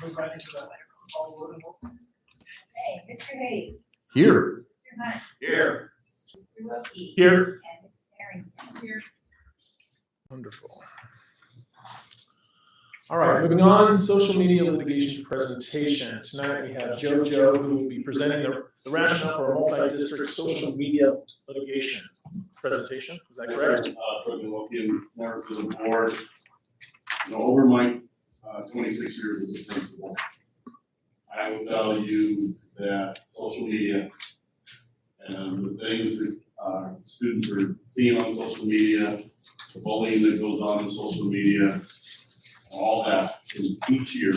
Hey, Mr. Hayes. Here. Mr. Hunt. Here. Mr. Wilkie. Here. And Mrs. Harrington. Here. Wonderful. All right, moving on, social media litigation presentation. Tonight we have JoJo, who will be presenting the rationale for a multi-district social media litigation presentation. Is that correct? President Wilkie, members of the board. Over my 26 years as a principal, I will tell you that social media and the things that students are seeing on social media, the bullying that goes on in social media, all that in each year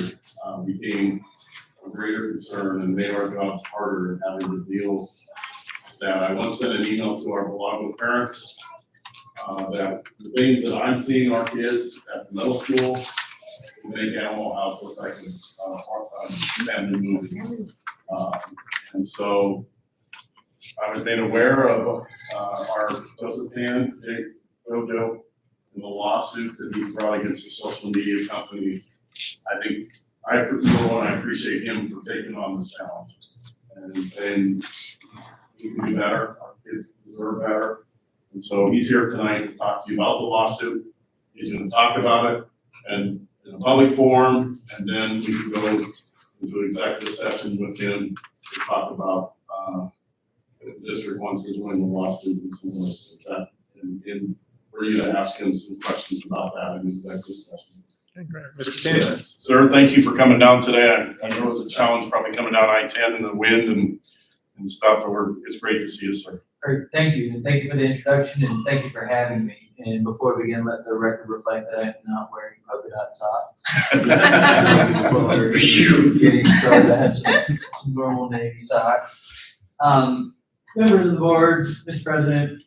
became a greater concern and made our jobs harder in having to deal with that. I once sent an email to our beloved parents that the things that I'm seeing our kids at the middle school make Animal House look like a family movie. And so I was made aware of our Joseph Tan, JoJo, and the lawsuit that he brought against the social media companies. I think I appreciate him for taking on this challenge and saying we can do better, our kids deserve better. And so he's here tonight to talk to you about the lawsuit. He's going to talk about it and in a public forum, and then we can go into executive session with him to talk about if the district wants to join the lawsuit and some more that, and for you to ask him some questions about that in executive session. Mr. Taylor. Sir, thank you for coming down today. I know it was a challenge probably coming down I-10 in the wind and stuff, but it's great to see you, sir. Great, thank you, and thank you for the introduction, and thank you for having me. And before we begin, let the record reflect that I am not wearing polka dot socks. Before getting started, I have some normal navy socks. Members of the board, Mr. President,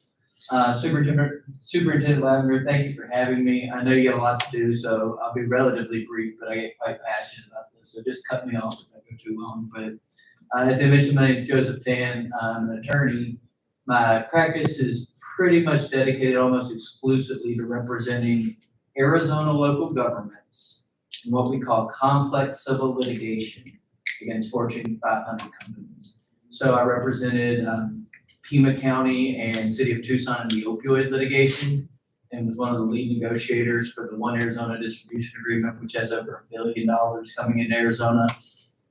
Superintendent Lavender, thank you for having me. I know you got a lot to do, so I'll be relatively brief, but I get quite passionate about this, so just cut me off if I go too long. But as I mentioned, my name is Joseph Tan. I'm an attorney. My practice is pretty much dedicated almost exclusively to representing Arizona local governments in what we call complex civil litigation against Fortune 500 companies. So I represented Pima County and City of Tucson in the opioid litigation and was one of the lead negotiators for the One Arizona Distribution Agreement, which has over $1 billion coming into Arizona.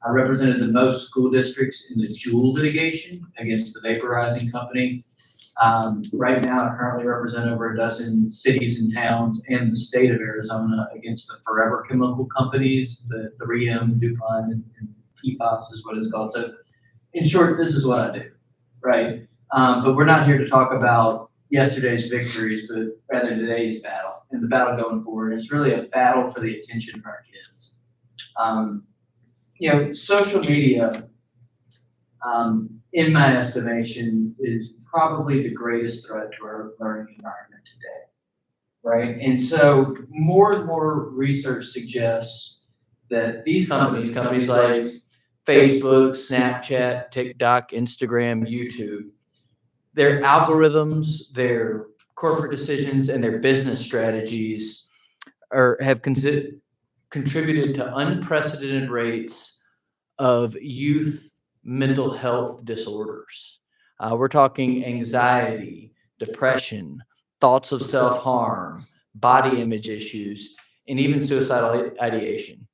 I represented the most school districts in the Juul litigation against the vaporizing company. Right now, I currently represent over a dozen cities and towns in the state of Arizona against the forever chemical companies, the 3M, DuPont, and PFAS is what it's called. So in short, this is what I do, right? But we're not here to talk about yesterday's victories, but rather today's battle and the battle going forward. It's really a battle for the attention of our kids. Social media, in my estimation, is probably the greatest threat to our learning environment today, right? And so more and more research suggests that these companies like Facebook, Snapchat, TikTok, Instagram, YouTube, their algorithms, their corporate decisions, and their business strategies have contributed to unprecedented rates of youth mental health disorders. We're talking anxiety, depression, thoughts of self-harm, body image issues, and even suicidal ideation.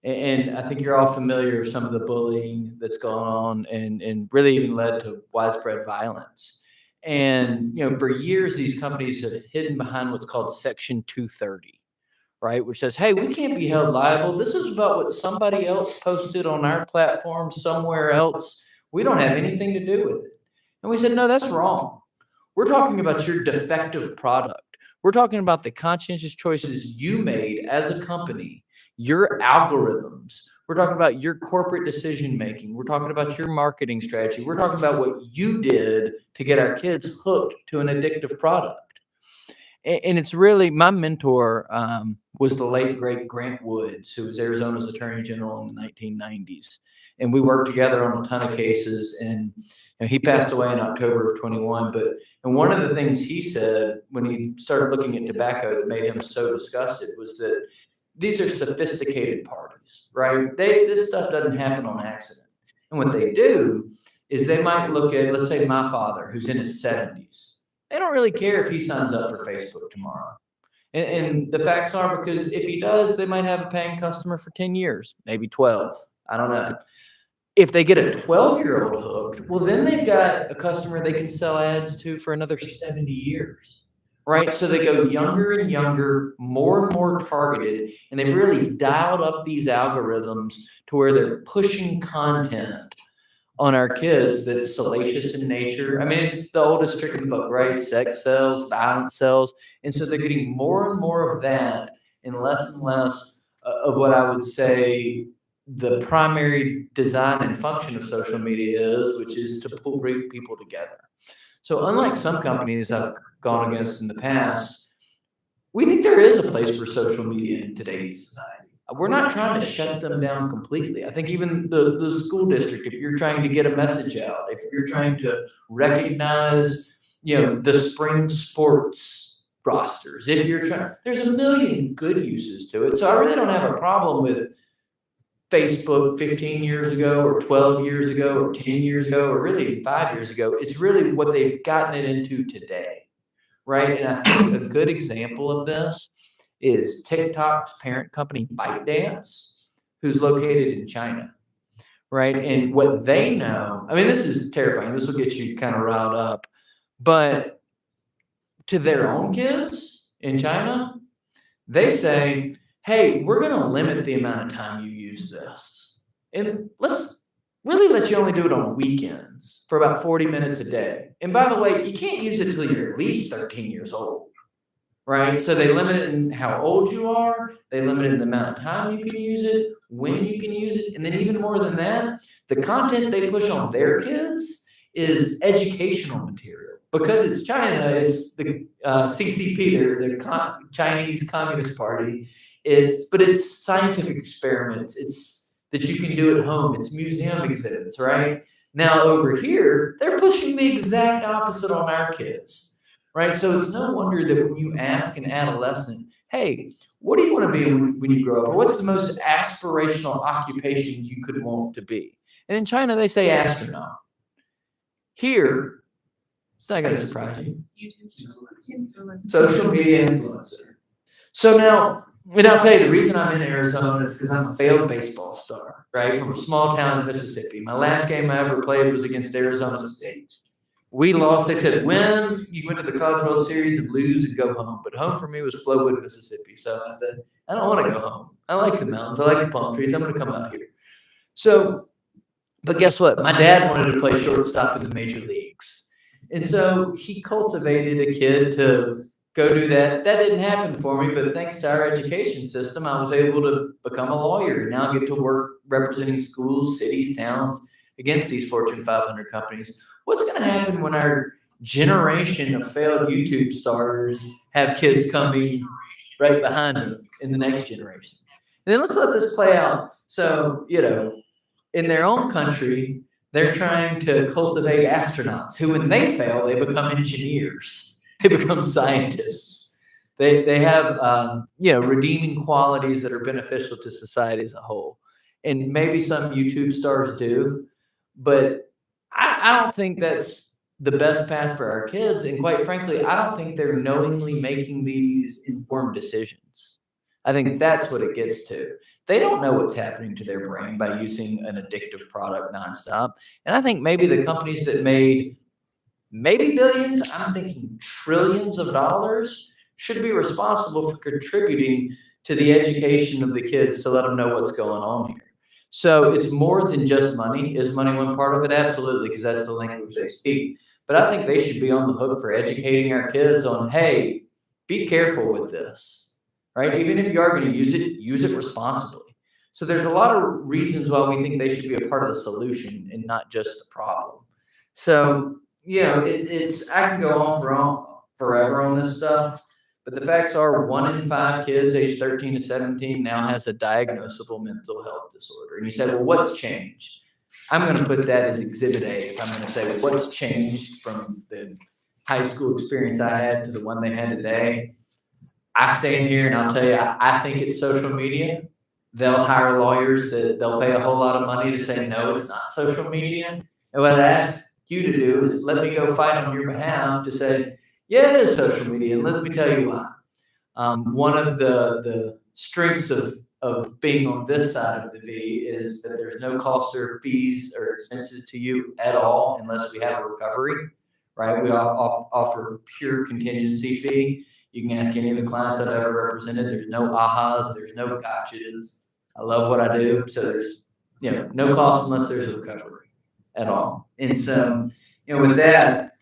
And I think you're all familiar with some of the bullying that's going on and really even led to widespread violence. And, for years, these companies have hidden behind what's called Section 230. Right, which says, hey, we can't be held liable. This is about what somebody else posted on our platform somewhere else. We don't have anything to do with it. And we said, no, that's wrong. We're talking about your defective product. We're talking about the conscientious choices you made as a company, your algorithms. We're talking about your corporate decision making. We're talking about your marketing strategy. We're talking about what you did to get our kids hooked to an addictive product. And it's really, my mentor was the late, great Grant Woods, who was Arizona's Attorney General in the 1990s. And we worked together on a ton of cases, and he passed away in October of 21. And one of the things he said when he started looking at tobacco that made him so disgusted was that these are sophisticated parties, right? This stuff doesn't happen on accident. And what they do is they might look at, let's say my father, who's in his 70s. They don't really care if he signs up for Facebook tomorrow. And the facts are, because if he does, they might have a paying customer for 10 years, maybe 12. I don't know. If they get a 12-year-old hooked, well, then they've got a customer they can sell ads to for another 70 years, right? So they go younger and younger, more and more targeted, and they've really dialed up these algorithms to where they're pushing content on our kids that's salacious in nature. I mean, it's the oldest trick in the book, right? Sex sells, violence sells. And so they're getting more and more of that and less of what I would say the primary design and function of social media is, which is to bring people together. So unlike some companies I've gone against in the past, we think there is a place for social media in today's society. We're not trying to shut them down completely. I think even the school district, if you're trying to get a message out, if you're trying to recognize, the spring sports rosters, if you're trying, there's a million good uses to it. So I really don't have a problem with Facebook 15 years ago or 12 years ago or 10 years ago or really 5 years ago. It's really what they've gotten it into today, right? And I think a good example of this is TikTok's parent company, ByteDance, who's located in China, right? And what they know, I mean, this is terrifying. This will get you kind of riled up. But to their own kids in China, they say, hey, we're going to limit the amount of time you use this. And let's really let you only do it on weekends for about 40 minutes a day. And by the way, you can't use it until you're at least 13 years old, right? So they limit it in how old you are. They limit it in the amount of time you can use it, when you can use it. And then even more than that, the content they push on their kids is educational material. Because it's China, it's the CCP, the Chinese Communist Party. It's scientific experiments. It's that you can do at home. It's museum exhibits, right? Now over here, they're pushing the exact opposite on our kids, right? So it's no wonder that when you ask an adolescent, hey, what do you want to be when you grow up? Or what's the most aspirational occupation you could want to be? And in China, they say astronaut. Here, it's not going to surprise you. Social media influencer. So now, and I'll tell you, the reason I'm in Arizona is because I'm a failed baseball star, right? From a small town in Mississippi. My last game I ever played was against Arizona State. We lost. They said, win, you went to the College World Series, and lose and go home. But home for me was Flowood, Mississippi. So I said, I don't want to go home. I like the mountains. I like the palm trees. I'm going to come up here. So, but guess what? My dad wanted to play shortstop in the major leagues. And so he cultivated a kid to go do that. That didn't happen for me, but thanks to our education system, I was able to become a lawyer and now get to work representing schools, cities, towns against these Fortune 500 companies. What's going to happen when our generation of failed YouTube stars have kids coming right behind them in the next generation? And then let's let this play out. So, in their own country, they're trying to cultivate astronauts who, when they fail, they become engineers. They become scientists. They have, redeeming qualities that are beneficial to society as a whole. And maybe some YouTube stars do, but I don't think that's the best path for our kids. And quite frankly, I don't think they're knowingly making these informed decisions. I think that's what it gets to. They don't know what's happening to their brain by using an addictive product nonstop. And I think maybe the companies that made maybe billions, I'm thinking trillions of dollars, should be responsible for contributing to the education of the kids to let them know what's going on here. So it's more than just money. Is money one part of it? Absolutely, because that's the language they speak. But I think they should be on the hook for educating our kids on, hey, be careful with this. Right? Even if you are going to use it responsibly. So there's a lot of reasons why we think they should be a part of the solution and not just the problem. So, it's I can go on forever on this stuff, but the facts are 1 in 5 kids aged 13 to 17 now has a diagnosable mental health disorder. And you say, well, what's changed? I'm going to put that as Exhibit A. If I'm going to say, well, what's changed from the high school experience I had to the one they had today? I stand here and I'll tell you, I think it's social media. They'll hire lawyers that they'll pay a whole lot of money to say, no, it's not social media. And what I ask you to do is let me go fight on your behalf to say, yeah, it is social media. And let me tell you why. One of the strengths of being on this side of the V is that there's no cost or fees or expenses to you at all unless we have a recovery, right? We offer pure contingency fee. You can ask any of the clients that I've ever represented. There's no ahas, there's no gotchas. I love what I do. So there's, no cost unless there's a recovery at all. And so, with that,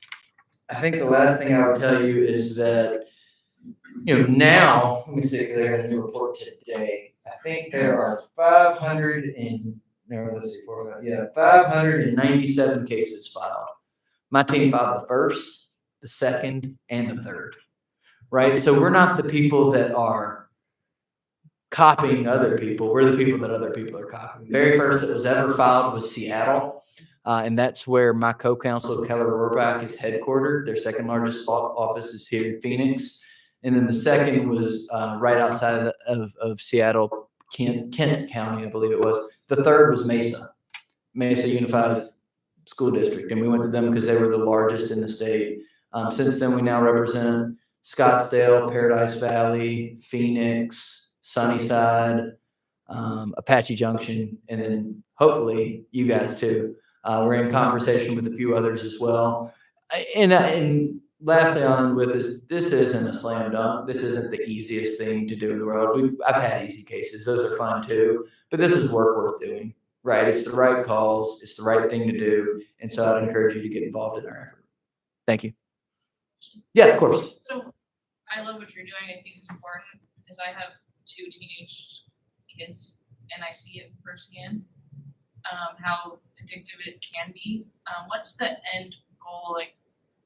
I think the last thing I would tell you is that, now, let me see if they're going to report today. I think there are 597 cases filed. My team filed the first, the second, and the third. Right? So we're not the people that are copying other people. We're the people that other people are copying. The very first that was ever filed was Seattle. And that's where my co-counsel, Keller Rohrbach, is headquartered. Their second largest office is here in Phoenix. And then the second was right outside of Seattle, Kent County, I believe it was. The third was Mesa Unified School District. And we went to them because they were the largest in the state. Since then, we now represent Scottsdale, Paradise Valley, Phoenix, Sunnyside, Apache Junction, and then hopefully you guys too. We're in conversation with a few others as well. And lastly, on with this isn't a slam dunk. This isn't the easiest thing to do in the world. I've had easy cases; those are fun too. But this is work worth doing, right? It's the right calls. It's the right thing to do, and so I'd encourage you to get involved in our effort. Thank you. Yeah, of course. So I love what you're doing. I think it's important because I have 2 teenage kids and I see it firsthand, how addictive it can be. What's the end goal? Like,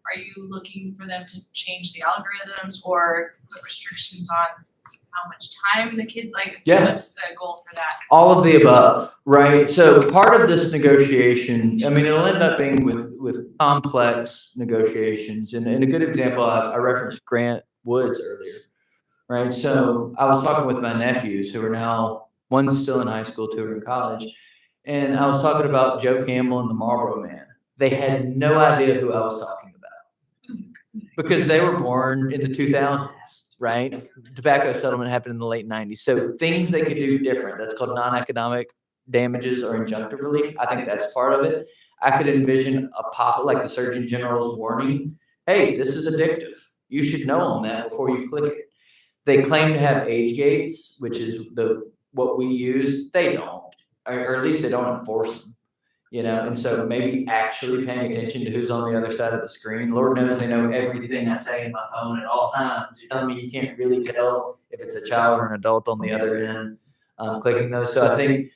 are you looking for them to change the algorithms or put restrictions on how much time the kids what's the goal for that? All of the above, right? So part of this negotiation, I mean, it'll end up being with complex negotiations. And a good example, I referenced Grant Woods earlier, right? So I was talking with my nephews who are now, one's still in high school, 2 are in college. And I was talking about Joe Campbell and the Marlboro Man. They had no idea who I was talking about because they were born in the 2000s. Right? Tobacco settlement happened in the late 90s. So things they could do different. That's called non-economic damages or injunctive relief. I think that's part of it. I could envision a pop like the Surgeon General's warning. Hey, this is addictive. You should know on that before you click it. They claim to have age gates, which is what we use. They don't, or at least they don't enforce them. And so maybe actually paying attention to who's on the other side of the screen. Lord knows they know everything I say in my phone at all times. You're telling me you can't really tell if it's a child or an adult on the other end clicking those. So I think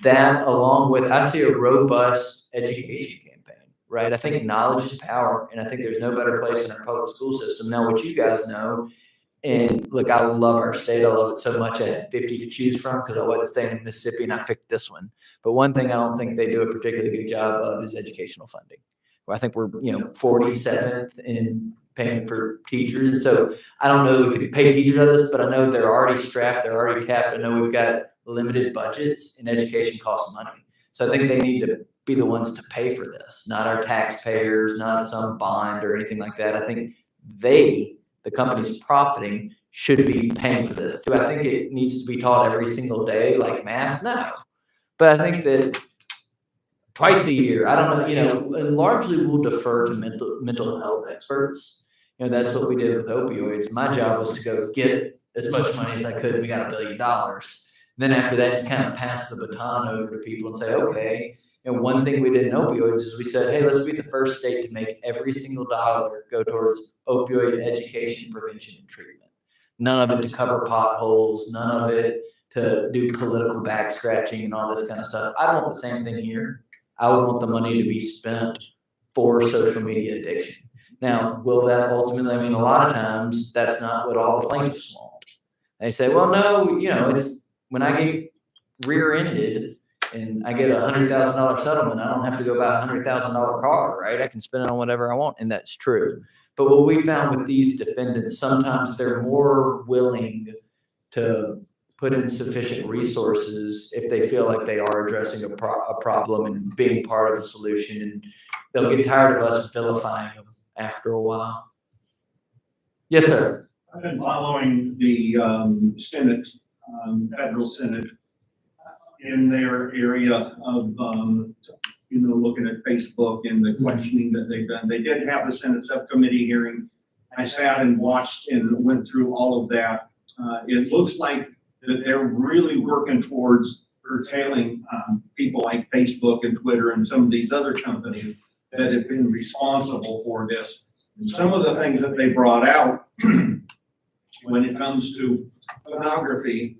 that along with, I see a robust education campaign, right? I think knowledge is power, and I think there's no better place in our public school system. Now, what you guys know, and look, I love our state. I love it so much. I had 50 to choose from because I wasn't staying in Mississippi and I picked this one. But one thing I don't think they do a particularly good job of is educational funding. Well, I think we're 47th in payment for teachers. And so I don't know that we could pay teachers of this, but I know they're already strapped. They're already capped. I know we've got limited budgets and education costs money. So I think they need to be the ones to pay for this, not our taxpayers, not some bond or anything like that. I think the companies profiting should be paying for this. Do I think it needs to be taught every single day like math? No. But I think that twice a year, I don't know, and largely we'll defer to mental health experts. That's what we did with opioids. My job was to go get as much money as I could. We got $1 billion. Then after that, kind of pass the baton over to people and say, okay, one thing we did in opioids is we said, hey, let's be the first state to make every single dollar go towards opioid education, prevention, and treatment. None of it to cover potholes, none of it to do political back scratching and all this kind of stuff. I don't want the same thing here. I would want the money to be spent for social media addiction. Now, will that ultimately, I mean, a lot of times that's not what all the plaintiffs want. They say, well, no, it's when I get rear-ended and I get a $100,000 settlement, I don't have to go buy a $100,000 car, right? I can spend it on whatever I want, and that's true. But what we found with these defendants, sometimes they're more willing to put in sufficient resources if they feel like they are addressing a problem and being part of the solution. And they'll get tired of us vilifying them after a while. Yes, sir. I've been following the Senate, federal Senate, in their area of, looking at Facebook and the questioning that they've done. They did have the Senate subcommittee hearing. I sat and watched and went through all of that. It looks like that they're really working towards curtailing people like Facebook and Twitter and some of these other companies that have been responsible for this. And some of the things that they brought out when it comes to pornography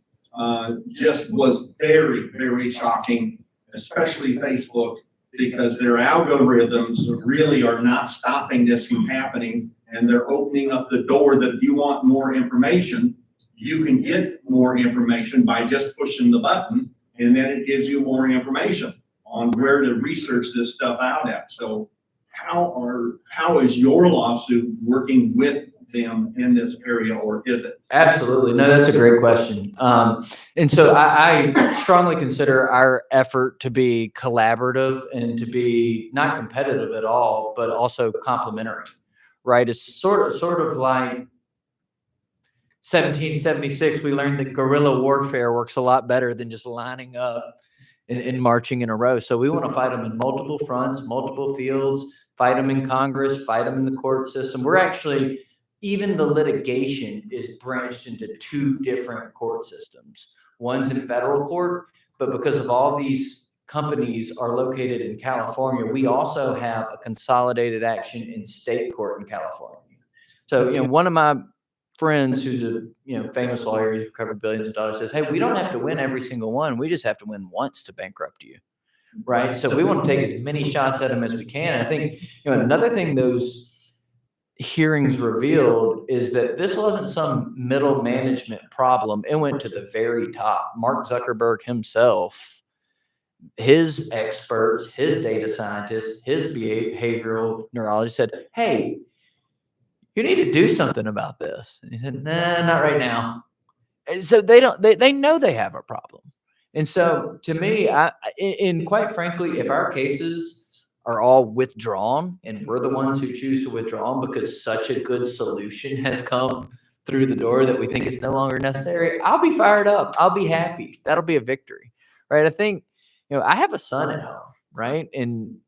just was very, very shocking, especially Facebook, because their algorithms really are not stopping this from happening, and they're opening up the door that if you want more information, you can get more information by just pushing the button, and then it gives you more information on where to research this stuff out at. So how is your lawsuit working with them in this area, or is it? Absolutely. No, that's a great question. And so I strongly consider our effort to be collaborative and to be not competitive at all, but also complementary, right? It's sort of like 1776, we learned that guerrilla warfare works a lot better than just lining up and marching in a row. So we want to fight them in multiple fronts, multiple fields, fight them in Congress, fight them in the court system. We're actually, even the litigation is branched into 2 different court systems. One's in federal court, but because of all these companies are located in California, we also have a consolidated action in state court in California. So, one of my friends who's a famous lawyer, he's recovered billions of dollars, says, hey, we don't have to win every single one. We just have to win once to bankrupt you. Right. So we want to take as many shots at them as we can. I think, another thing those hearings revealed is that this wasn't some middle management problem. It went to the very top. Mark Zuckerberg himself, his experts, his data scientists, his behavioral neurologist said, hey, you need to do something about this. And he said, nah, not right now. And so they know they have a problem. And so to me, and quite frankly, if our cases are all withdrawn and we're the ones who choose to withdraw them because such a good solution has come through the door that we think it's no longer necessary, I'll be fired up. I'll be happy. That'll be a victory, right? I think, I have a son at home, right? And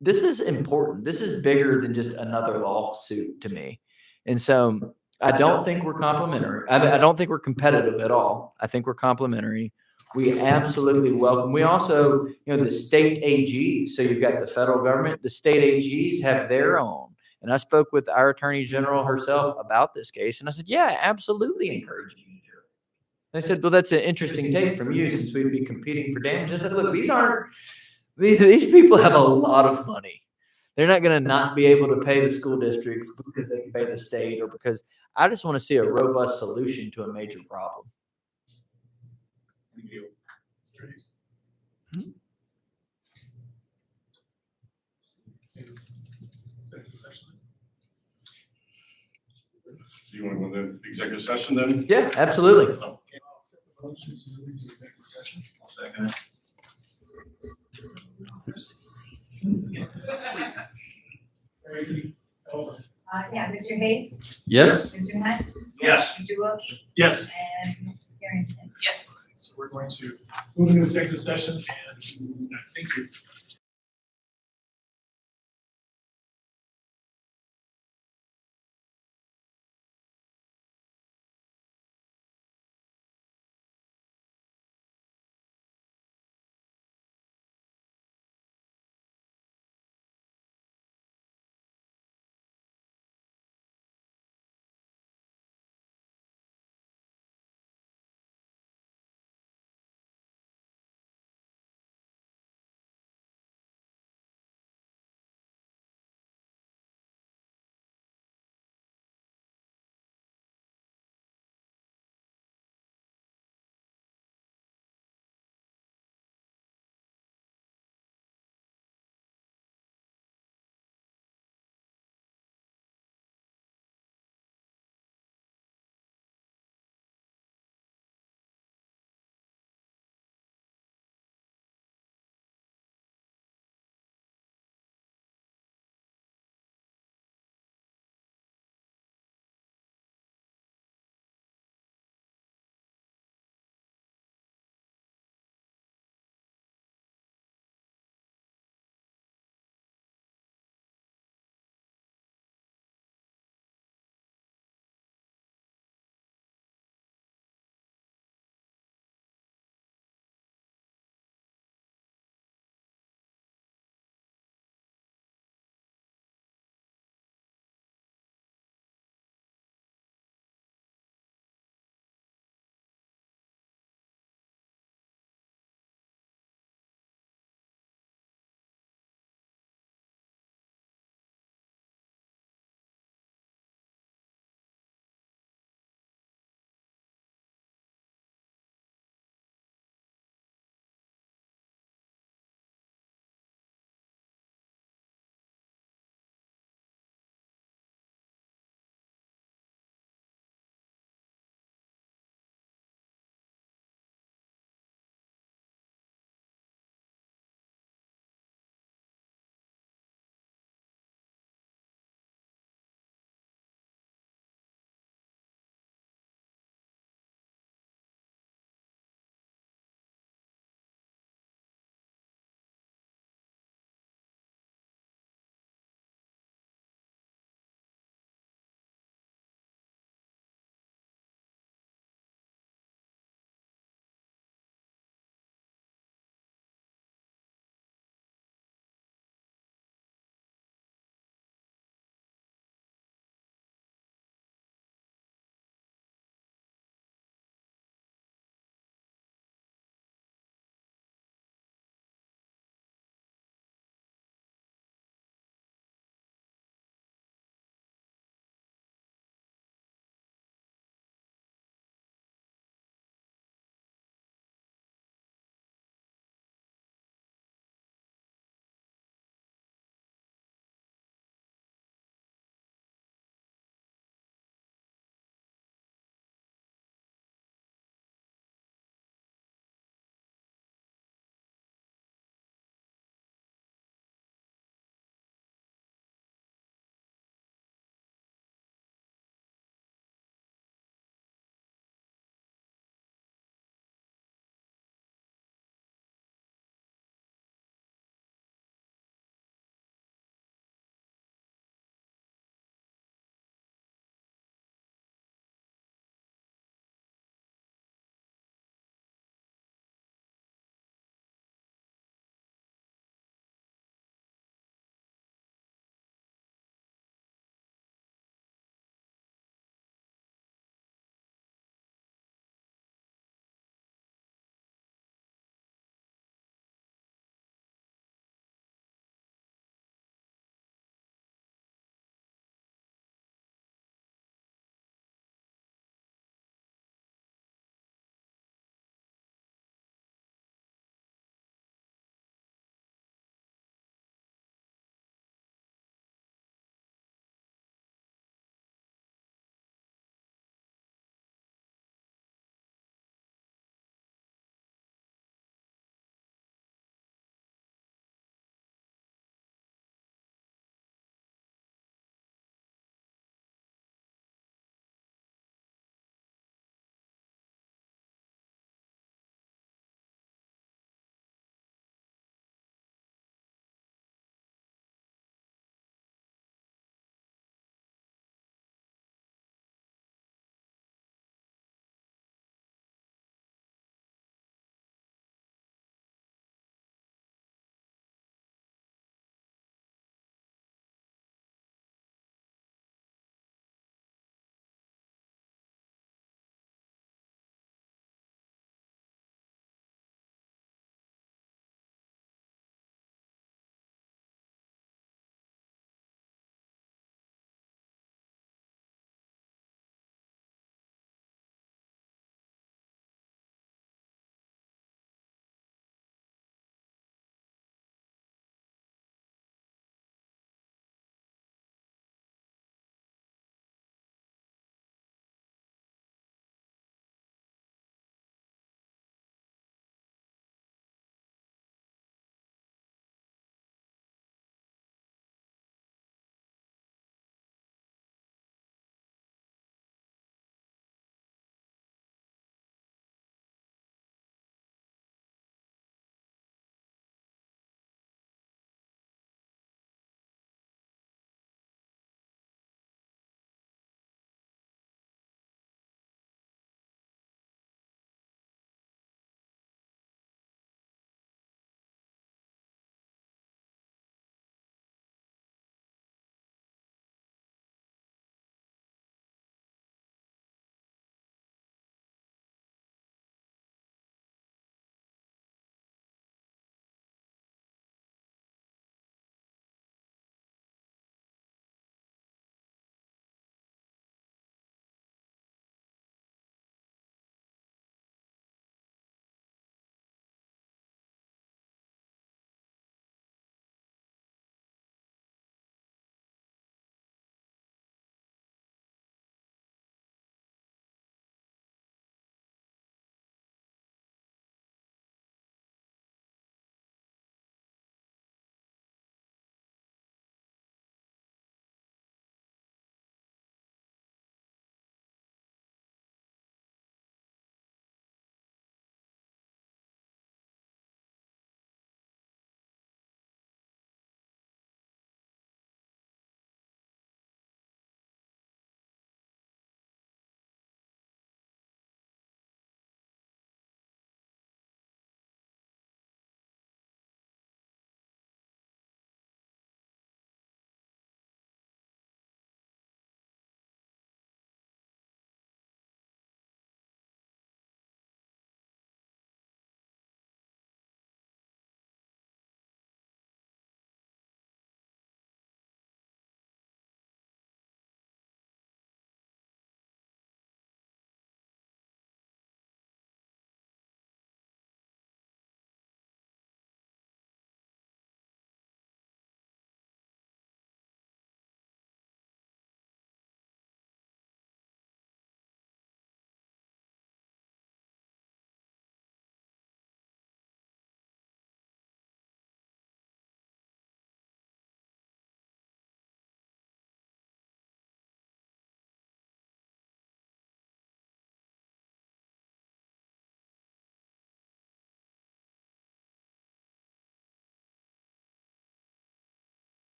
this is important. This is bigger than just another lawsuit to me. And so I don't think we're complementary. I don't think we're competitive at all. I think we're complementary. We absolutely welcome. We also, the state AGs. So you've got the federal government, the state AGs have their own. And I spoke with our attorney general herself about this case. And I said, yeah, absolutely encourage you to do it. And I said, well, that's an interesting take from you since we'd be competing for damages. I said, look, these people have a lot of money. They're not going to not be able to pay the school districts because they can pay the state, or because I just want to see a robust solution to a major problem. Thank you. Do you want to go to the executive session then? Yeah, absolutely. Motion to move to executive session. I'll second it. Very over. Yeah, Mr. Hayes, Yes. Mr. Hunt, Yes. Mr. Wilkie, Yes. and Mrs. Harrington. Yes. So we're going to move into executive session, and thank you.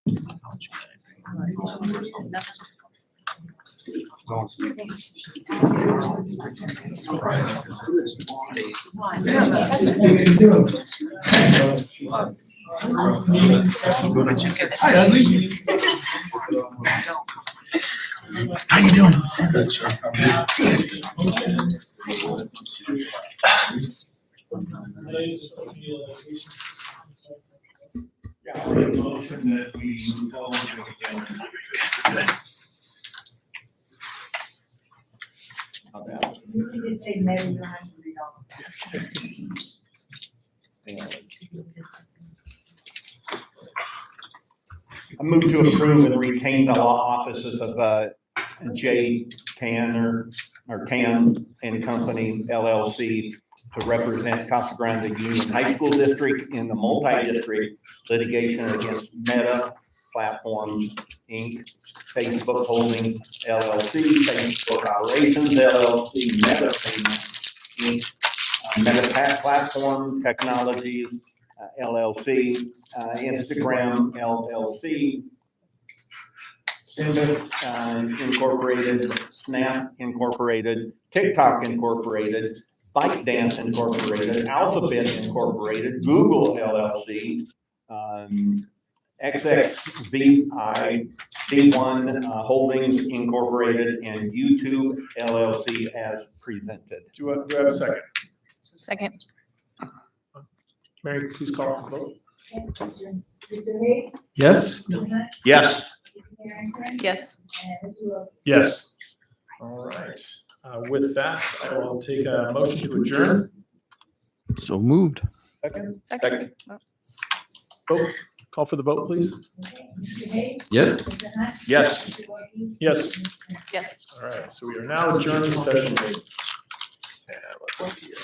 Hi, Ugly. How you doing? Good, sir. Yeah, I'll make a motion that we move on to the agenda. You just say no, you don't have to read all. I move to approve and retain the law offices of J. Tanner, or Tan and Company LLC to represent Casa Grande Union High School District in the multi-district litigation against Meta Platforms, Inc., Facebook Holdings LLC, Facebook Operations LLC, Meta Payments, Inc., Meta Platform Technologies LLC, Instagram LLC, Symbis Incorporated, Snap Incorporated, TikTok Incorporated, ByteDance Incorporated, Alphabet Incorporated, Google LLC, XXVI, D1 Holdings Incorporated, and YouTube LLC as presented. Do I have a second? Second. Mary, please call for the vote. Mr. Hayes? Yes? Mr. Hunt? Yes. Mrs. Harrington? Yes. And Mr. Wilson? Yes. All right. With that, I will take a motion to adjourn. So moved. Second. Second. Vote. Call for the vote, please. Okay. Mr. Hayes? Yes. Mr. Hunt? Yes. Mr. Wilson? Yes. Mr. Harrington? Yes. All right, so we are now adjourned to session. And let's see here.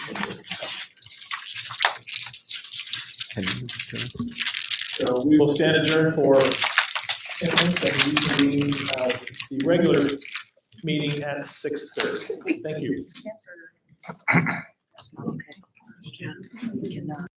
So we will stand adjourned for the regular meeting at 6:30. Thank you. That's not okay. You cannot.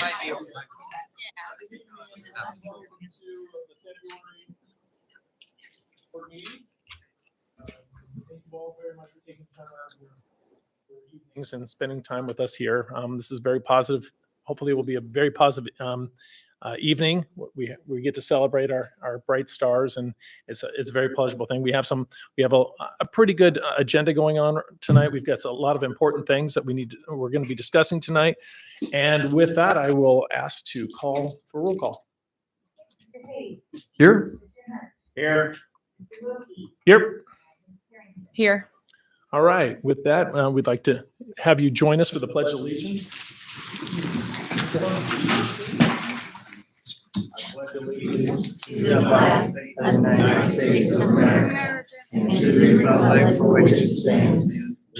might be. Welcome to the February board meeting. Thank you all very much for taking time out of your evenings and spending time with us here. This is very positive. Hopefully it will be a very positive evening. We get to celebrate our bright stars, and it's a very pleasurable thing. We have a pretty good agenda going on tonight. We've got a lot of important things that we're going to be discussing tonight. And with that, I will ask to call for roll call. Mr. Hayes. Here. Mr. Hunt. Here. Mr. Wilkie. Yep. Ms. Harrington. Here. All right. With that, we'd like to have you join us for the Pledge of Allegiance. To the flag of the United States of America and to the republic for which it stands,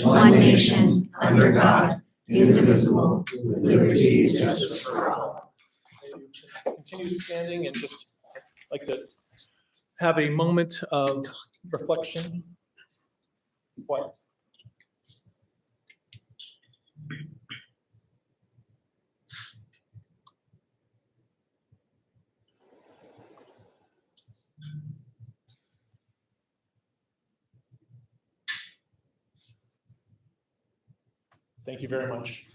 one nation, under God, indivisible, with liberty and justice for all. Continue standing and just like to have a moment of reflection. What? Thank you very much.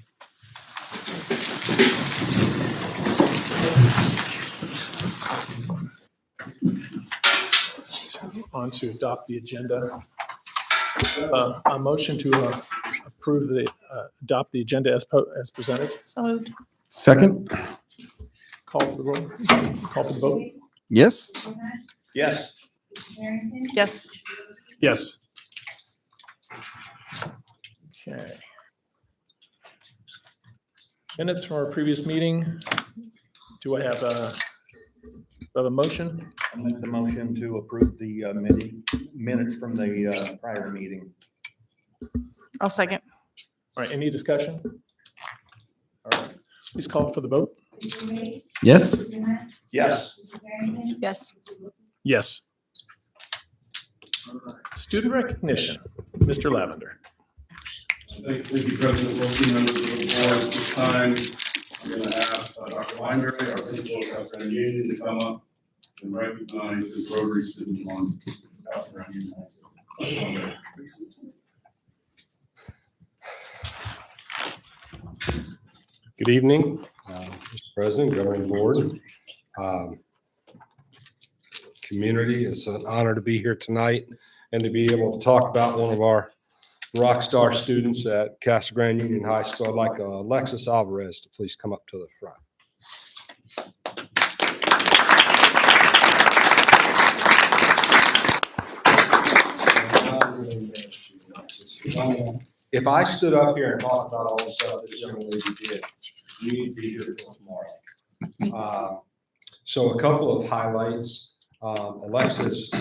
On to adopt the agenda. A motion to approve adopt the agenda as presented. So moved. Second. Call for the roll. Call for the vote. Yes. Mr. Hunt. Yes. Ms. Harrington. Yes. Yes. Okay. Minutes from our previous meeting. Do I have a motion? I'll make the motion to approve the minutes from the prior meeting. I'll second. All right, any discussion? All right, please call for the vote. Mr. Hayes. Yes. Mr. Hunt. Yes. Ms. Harrington. Yes. Mr. Wilkie. Yes. Student recognition, Mr. Lavender. Thank you, President Wilkie, members of the board. At this time, I'm going to ask Dr. Weinberg, our principal of Casa Grande Union, to come up and recognize his Rotary student on Casa Grande Union High School. Good evening, Mr. President, Governing Board. Community, it's an honor to be here tonight and to be able to talk about one of our rock star students at Casa Grande Union High School. I'd like Alexis Alvarez to please come up to the front. If I stood up here and talked about all the stuff this young lady did, you need to be here till tomorrow. So a couple of highlights. Alexis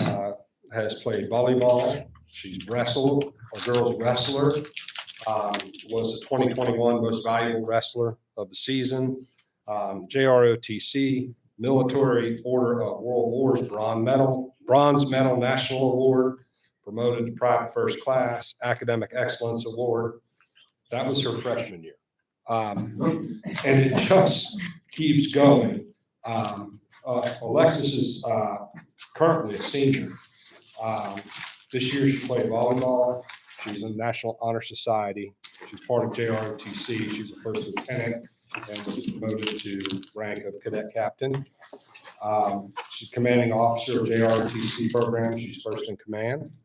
has played volleyball. She's wrestled, a girls wrestler. Was the 2021 Most Valuable Wrestler of the Season. JROTC, Military Order of World Wars Bronze Medal National Award, promoted to Private First Class, Academic Excellence Award. That was her freshman year. And it just keeps going. Alexis is currently a senior. This year she played volleyball. She's in National Honor Society. She's part of JROTC. She's a first lieutenant and was promoted to rank of cadet captain. She's commanding officer of JROTC program. She's first in command.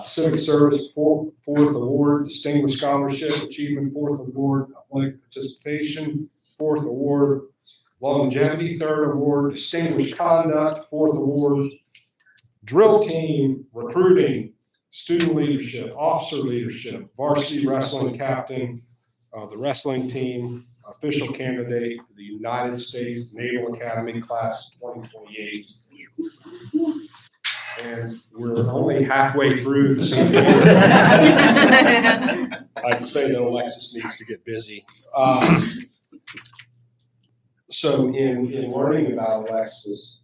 Civic Service fourth award, Distinguished Scholarship Achievement, fourth award, Athletic Participation, fourth award, Longevity, third award, Distinguished Conduct, fourth award, Drill Team, Recruiting, Student Leadership, Officer Leadership, Varsity Wrestling Captain, the wrestling team, official candidate for the United States Naval Academy Class 2028. And we're only halfway through the season. I'd say that Alexis needs to get busy. So in learning about Alexis,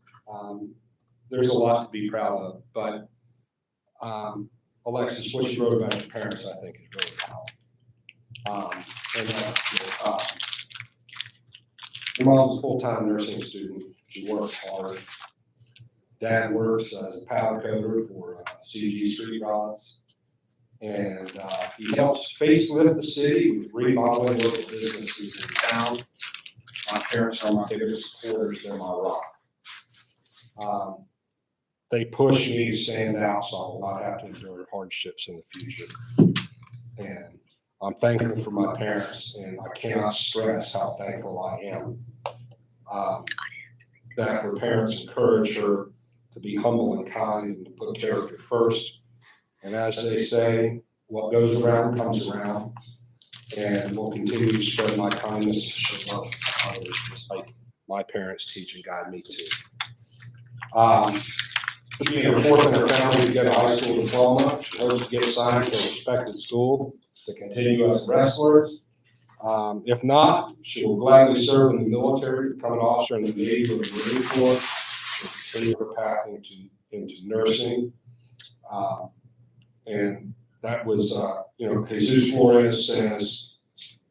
there's a lot to be proud of, but Alexis, what she wrote about your parents, I think, is really powerful. Your mom's a full-time nursing student. She works hard. Dad works as a powder coater for CG Street Rods. And he helps facelift the city with remodeling local businesses in town. My parents are my biggest supporters. They're my rock. They push me to stand out so I will not have to endure hardships in the future. And I'm thankful for my parents, and I cannot stress how thankful I am that her parents encourage her to be humble and kind and to put character first. And as they say, what goes around comes around. And will continue to spread my kindness and love to others, just like my parents teach and guide me to. Being her fourth in her family to get a high school diploma, she hopes to get assigned to a respected school to continue as a wrestler. If not, she will gladly serve in the military, become an officer in the Navy or the Marine Corps, and continue her path into nursing. And that was, Jesus Flores says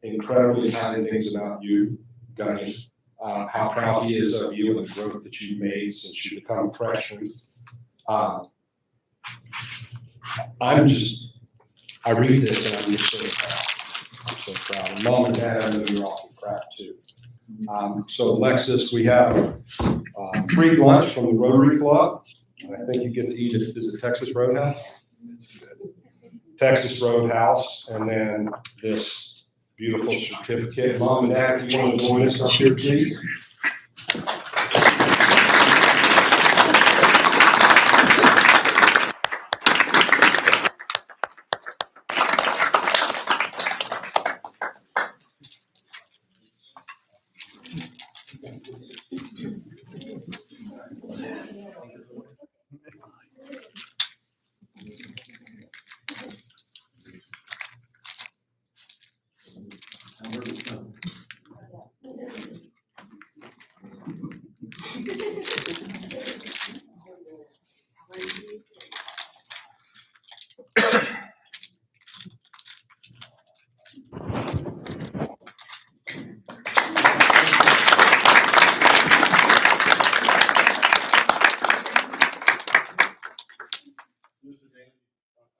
incredibly kind things about you, Gunny. How proud he is of you and the growth that you've made since you become a freshman. I read this and I'm just so proud. I'm so proud. And Mom and Dad, I know you're awfully proud too. So Alexis, we have free lunch from the Rotary Club. I think you get to eat it. Is it Texas Roadhouse? Texas Roadhouse, and then this beautiful certificate. Mom and Dad, if you want to join us up here, please.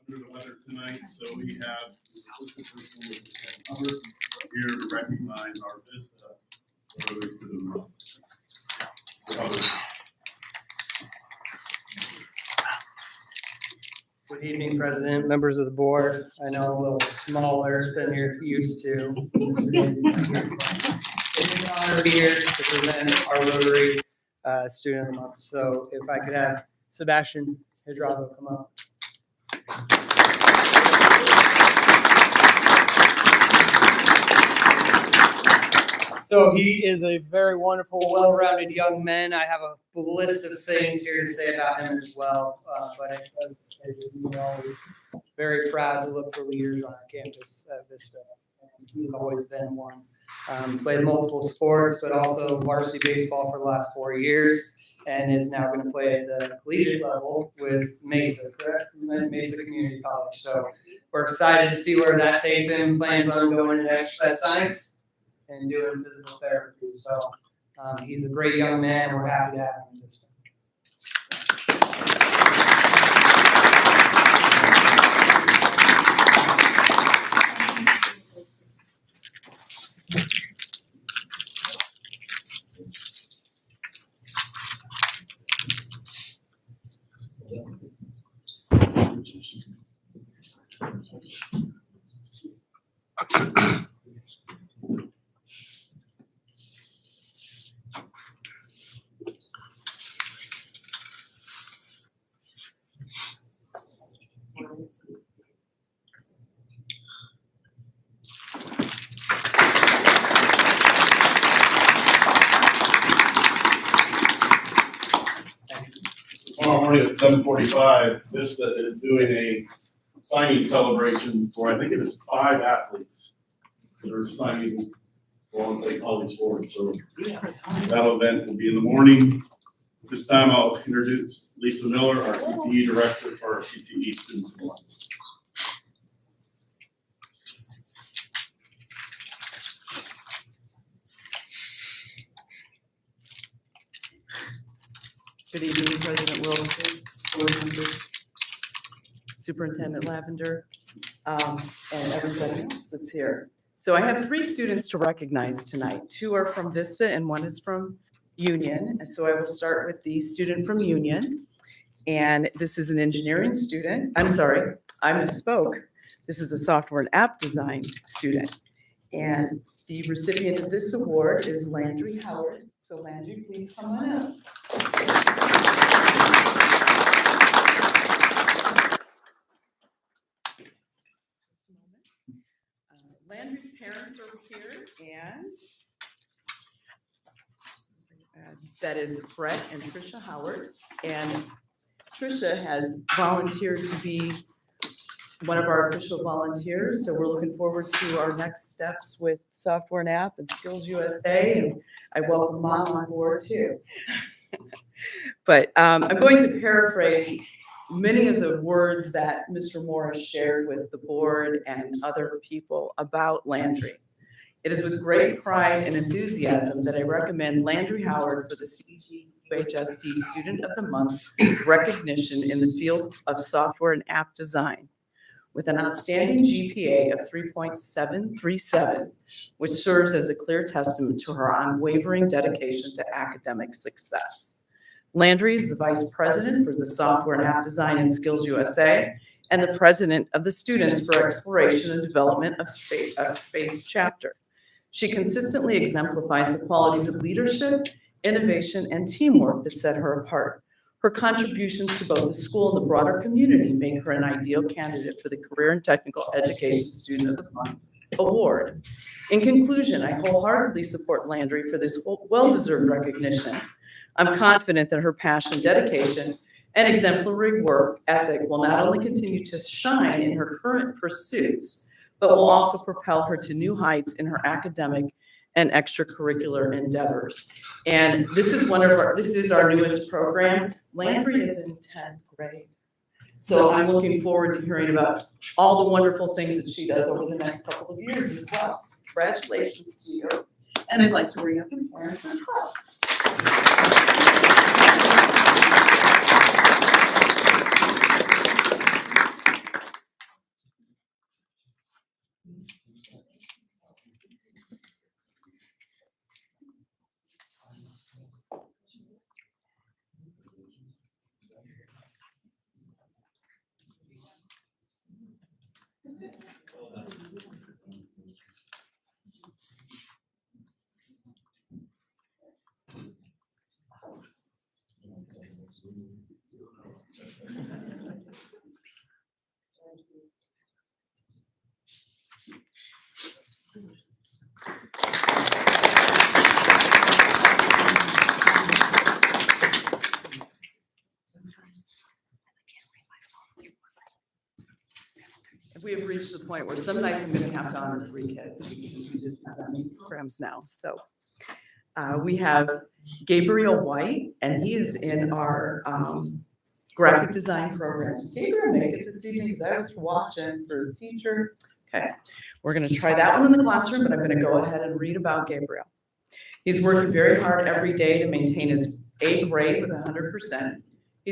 Under the weather tonight, so we have here to recognize our Vista Rotaries to the north. Good evening, President, members of the board. I know I'm a little smaller than you're used to. It's an honor to be here to present our Rotary Student of the Month. So if I could have Sebastian Hydravo come up. So he is a very wonderful, well-rounded young man. I have a list of things here to say about him as well, but I would say that he's always very proud to look for leaders on our campus at Vista. And he's always been one. Played multiple sports, but also varsity baseball for the last 4 years, and is now going to play at the collegiate level with Mesa, correct? Mesa Community College. So we're excited to see where that takes him. Plans on going into exercise science and doing physical therapy. So he's a great young man, and we're happy to have him in this. Tomorrow morning at 7:45, Vista is doing a signing celebration for, I think it is 5 athletes that are signing on play college sports. So that event will be in the morning. This time I'll introduce Lisa Miller, our CTE director for our CTE students. Good evening, President Wilson, board members, Superintendent Lavender, and everybody else that's here. So I have 3 students to recognize tonight. 2 are from Vista and 1 is from Union. And so I will start with the student from Union. And this is an engineering student. I'm sorry, I misspoke. This is a software and app design student. And the recipient of this award is Landry Howard. So Landry, please come on up. Landry's parents are here, and that is Brett and Trisha Howard. And Trisha has volunteered to be one of our official volunteers, so we're looking forward to our next steps with Software and App and Skills USA, and I welcome Mom on board too. But I'm going to paraphrase many of the words that Mr. Morris shared with the board and other people about Landry. It is with great pride and enthusiasm that I recommend Landry Howard for the CGUHSD Student of the Month recognition in the field of software and app design. With an outstanding GPA of 3.737, which serves as a clear testament to her unwavering dedication to academic success. Landry is the Vice President for the Software and App Design and Skills USA and the President of the Students for Exploration and Development of Space chapter. She consistently exemplifies the qualities of leadership, innovation, and teamwork that set her apart. Her contributions to both the school and the broader community make her an ideal candidate for the Career and Technical Education Student of the Month Award. In conclusion, I wholeheartedly support Landry for this well-deserved recognition. I'm confident that her passion, dedication, and exemplary work ethic will not only continue to shine in her current pursuits, but will also propel her to new heights in her academic and extracurricular endeavors. And this is our newest program. Landry is in 10th grade. So I'm looking forward to hearing about all the wonderful things that she does over the next couple of years as well. So congratulations to you. And I'd like to bring up the parents as well. We have reached the point where some nights I'm going to have to honor 3 kids because we just have that many programs now. So we have Gabriel White, and he is in our graphic design program. Did Gabriel make it this evening? Because I was watching for his teacher. Okay, we're going to try that one in the classroom, but I'm going to go ahead and read about Gabriel. He's working very hard every day to maintain his A grade with 100%. He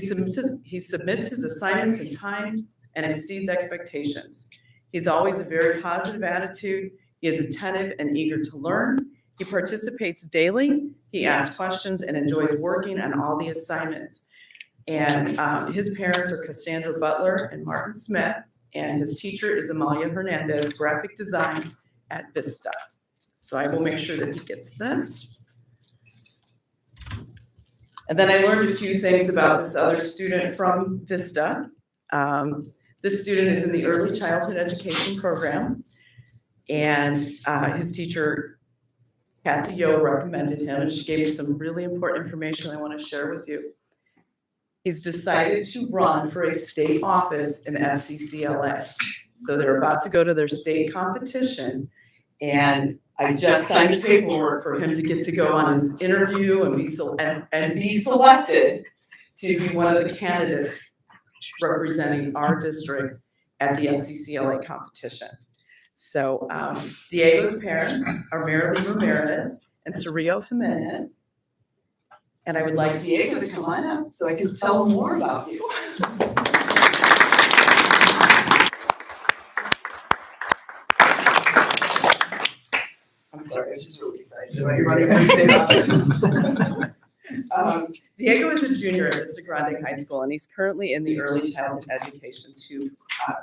submits his assignments in time and exceeds expectations. He's always a very positive attitude. He is attentive and eager to learn. He participates daily. He asks questions and enjoys working on all the assignments. And his parents are Cassandra Butler and Martin Smith, and his teacher is Amalia Hernandez, graphic design at Vista. So I will make sure that he gets this. And then I learned a few things about this other student from Vista. This student is in the early childhood education program, and his teacher, Cassie Yo, recommended him, and she gave me some really important information I want to share with you. He's decided to run for a state office in FCCLA. So they're about to go to their state competition, and I just signed paperwork for him to get to go on his interview and be selected to be one of the candidates representing our district at the FCCLA competition. So Diego's parents are Marilee Ramirez and Cerrillo Jimenez. And I would like Diego to come on up so I can tell more about you. I'm sorry, I was just really excited about you running my state office. Diego is a junior at Vista Grande High School, and he's currently in the Early Childhood Education 2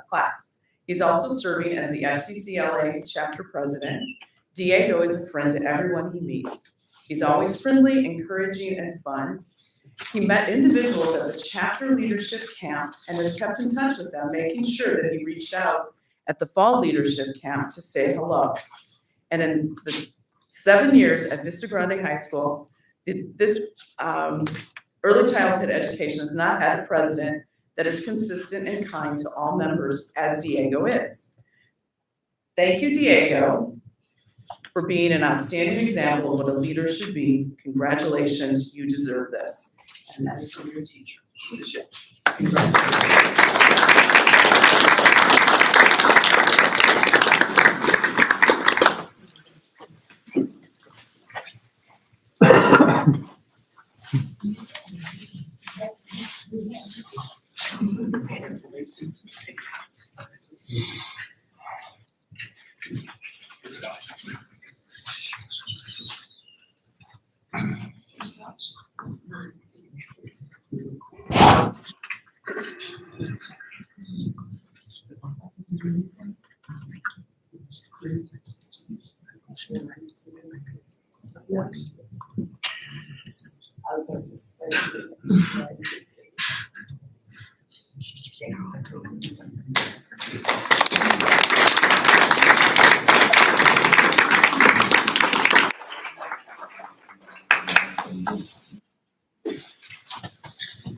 class. He's also serving as the FCCLA chapter president. Diego is a friend to everyone he meets. He's always friendly, encouraging, and fun. He met individuals at the chapter leadership camp and has kept in touch with them, making sure that he reached out at the fall leadership camp to say hello. And in the 7 years at Vista Grande High School, this early childhood education has not had a president that is consistent and kind to all members as Diego is. Thank you, Diego, for being an outstanding example of what a leader should be. Congratulations, you deserve this. And that is from your teacher.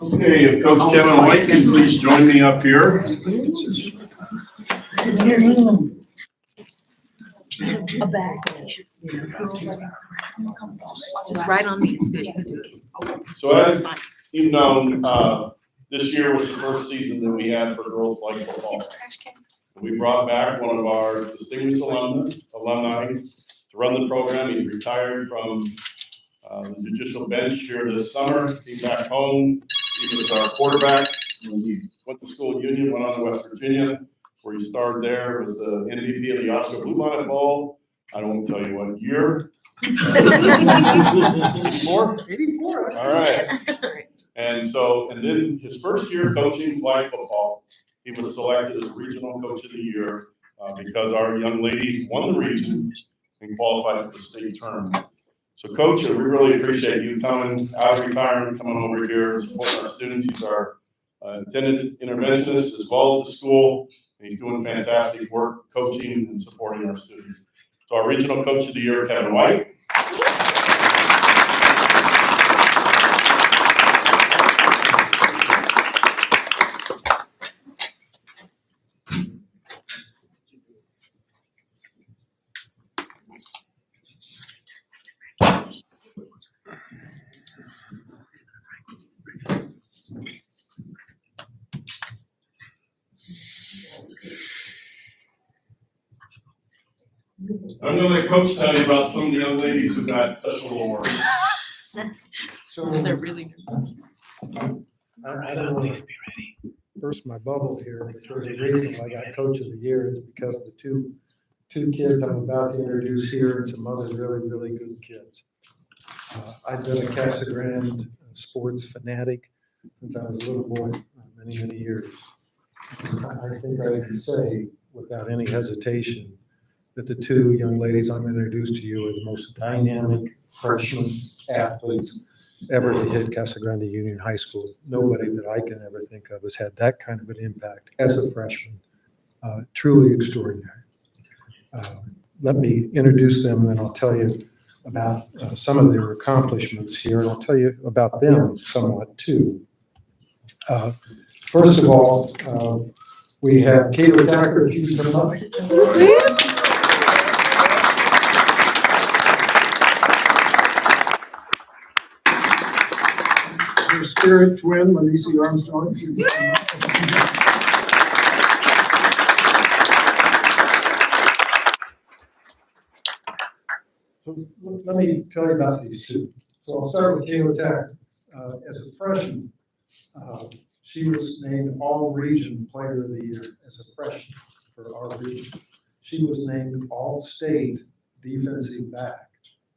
Okay, if Coach Kevin White can please join me up here. A bag. Just right on me, it's good, you can do it. So as you've known, this year was the first season that we had for girls flag football. We brought back one of our distinguished alumni to run the program. He retired from the judicial bench here this summer. He's back home. He was our quarterback. He went to school at Union, went on to West Virginia, where he started there, was the MVP of the Oscar Bluebonnet Bowl. I won't tell you what year. 84? 84. All right. And then his first year coaching flag football, he was selected as regional coach of the year because our young ladies won the region and qualified for the state tournament. So Coach, we really appreciate you coming out of retirement, coming over here, supporting our students. He's our attendance interventionist as well as the school. And he's doing fantastic work coaching and supporting our students. So our regional coach of the year, Kevin White. I'm gonna let Coach tell you about some of the young ladies who got special awards. They're really good. All right, please be ready. Burst my bubble here, because the reason I got coach of the year is because the two kids I'm about to introduce here and some other really good kids. I've been a Casa Grande sports fanatic since I was a little boy, many years. I think I can say without any hesitation that the two young ladies I'm going to introduce to you are the most dynamic freshman athletes ever to hit Casa Grande Union High School. Nobody that I can ever think of has had that kind of an impact as a freshman. Truly extraordinary. Let me introduce them, and I'll tell you about some of their accomplishments here, and I'll tell you about them somewhat too. First of all, we have Kayla Tacker, if you come up. Her spirit twin, Lanicia Armstrong. So let me tell you about these two. So I'll start with Kayla Tech. As a freshman, she was named All-Region Player of the Year as a freshman for our region. She was named All-State Defensive Back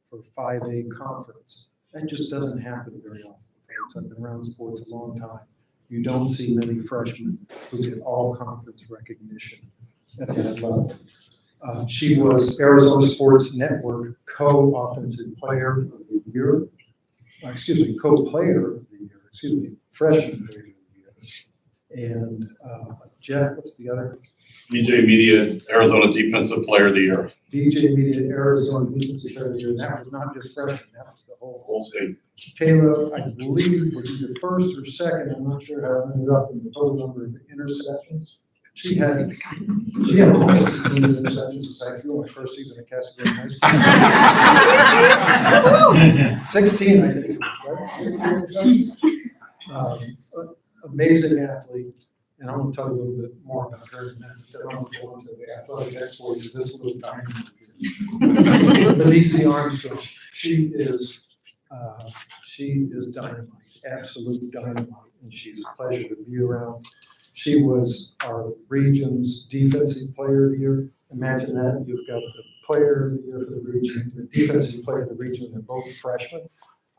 for 5A conference. That just doesn't happen very often, folks. I've been around sports a long time. You don't see many freshmen who get all conference recognition at that level. She was Arizona Sports Network Co-Offensive Player of the Year. Co-Player of the Year, Freshman Player of the Year. And Jeff, what's the other? DJ Media Arizona Defensive Player of the Year. DJ Media Arizona Defensive Player of the Year. And that was not just freshman, that was the whole state. Kayla, I believe, was either first or second. I'm not sure how it ended up in the total number of interceptions. She had almost 16 interceptions. I feel my first season at Casa Grande High School. 16, I think, right? 16 interceptions. Amazing athlete. And I'm going to tell you a little bit more about her in a minute. I don't want to go into the athletic exploits of this little diamond here. Benicia Armstrong. She is dynamite, absolute dynamite, and she's a pleasure to be around. She was our region's defensive player of the year. Imagine that. You've got the player of the year for the region, the defensive player of the region. They're both freshmen.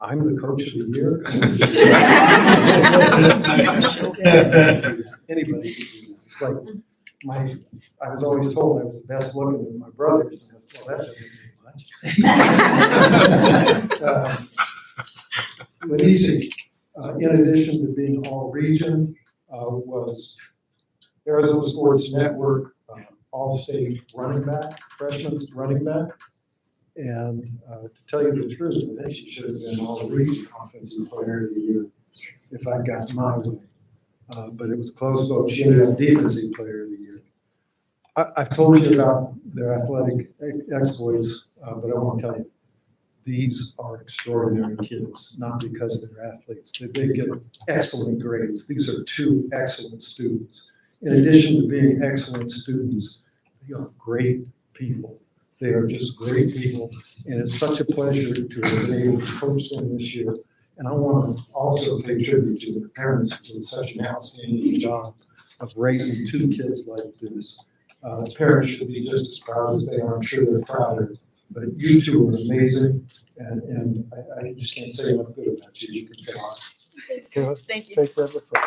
I'm the coach of the year. Anybody can do that. It's like I was always told I was the best looking of my brothers. Well, that doesn't mean much. Manisi, in addition to being all region, was Arizona Sports Network all-state running back, freshman running back. And to tell you the truth, I think she should have been all-region offensive player of the year if I got my way. But it was a close vote. She ended up defensive player of the year. I've told you about their athletic exploits, but I want to tell you, these are extraordinary kids, not because they're athletes. They get excellent grades. These are two excellent students. In addition to being excellent students, they are great people. They are just great people, and it's such a pleasure to have been able to coach them this year. And I want to also pay tribute to the parents who did such an outstanding job of raising two kids like this. The parents should be just as proud as they are. I'm sure they're prouder. But you two are amazing, and I just can't say enough good about you. You can tell. Thank you. Take that with you.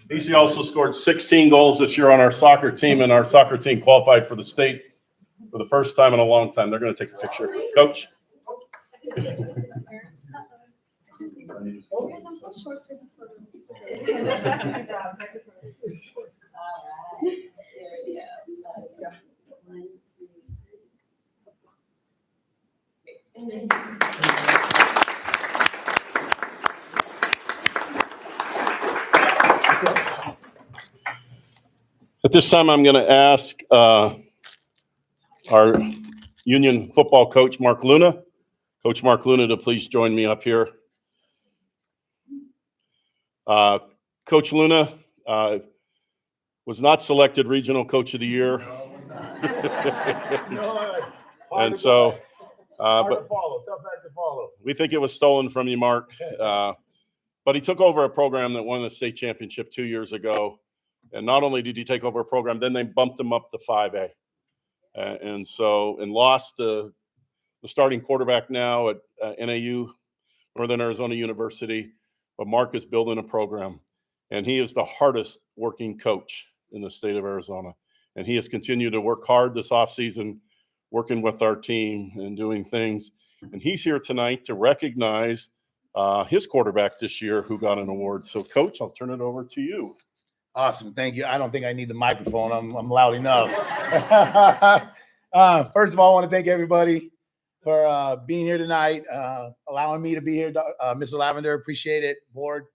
BC also scored 16 goals this year on our soccer team, and our soccer team qualified for the state for the first time in a long time. They're going to take a picture. Coach. At this time, I'm going to ask our Union football coach, Mark Luna. Coach Mark Luna, to please join me up here. Coach Luna was not selected Regional Coach of the Year. And so, but tough act to follow. We think it was stolen from you, Mark. But he took over a program that won the state championship 2 years ago. And not only did he take over a program, then they bumped him up to 5A. And lost the starting quarterback now at NAU, Northern Arizona University. But Mark is building a program. And he is the hardest working coach in the state of Arizona. And he has continued to work hard this offseason, working with our team and doing things. And he's here tonight to recognize his quarterback this year who got an award. So, Coach, I'll turn it over to you. Awesome. Thank you. I don't think I need the microphone. I'm loud enough. First of all, I want to thank everybody for being here tonight, allowing me to be here. Mr. Lavender, appreciate it. Board,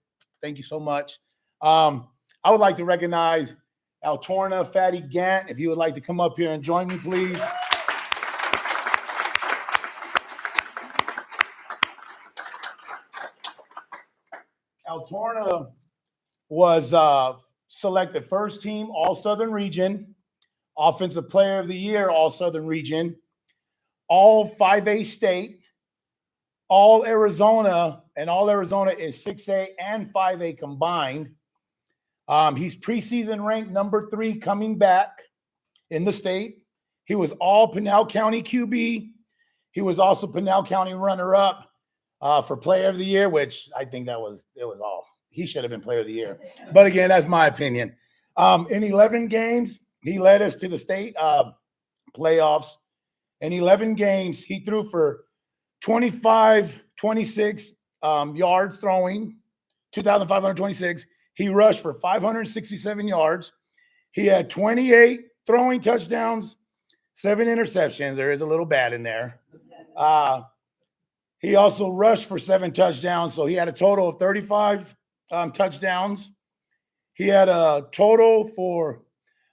thank you so much. I would like to recognize Altorna Fatty Gant. If you would like to come up here and join me, please. Altorna was selected first team All Southern Region, Offensive Player of the Year All Southern Region, All 5A State, All Arizona, and All Arizona is 6A and 5A combined. He's preseason ranked number 3 coming back in the state. He was all Pinal County QB. He was also Pinal County runner-up for Player of the Year, which I think it was all. He should have been Player of the Year. But again, that's my opinion. In 11 games, he led us to the state playoffs. In 11 games, he threw for 26 yards throwing, 2,526. He rushed for 567 yards. He had 28 throwing touchdowns, 7 interceptions. There is a little bad in there. He also rushed for 7 touchdowns, so he had a total of 35 touchdowns. He had a total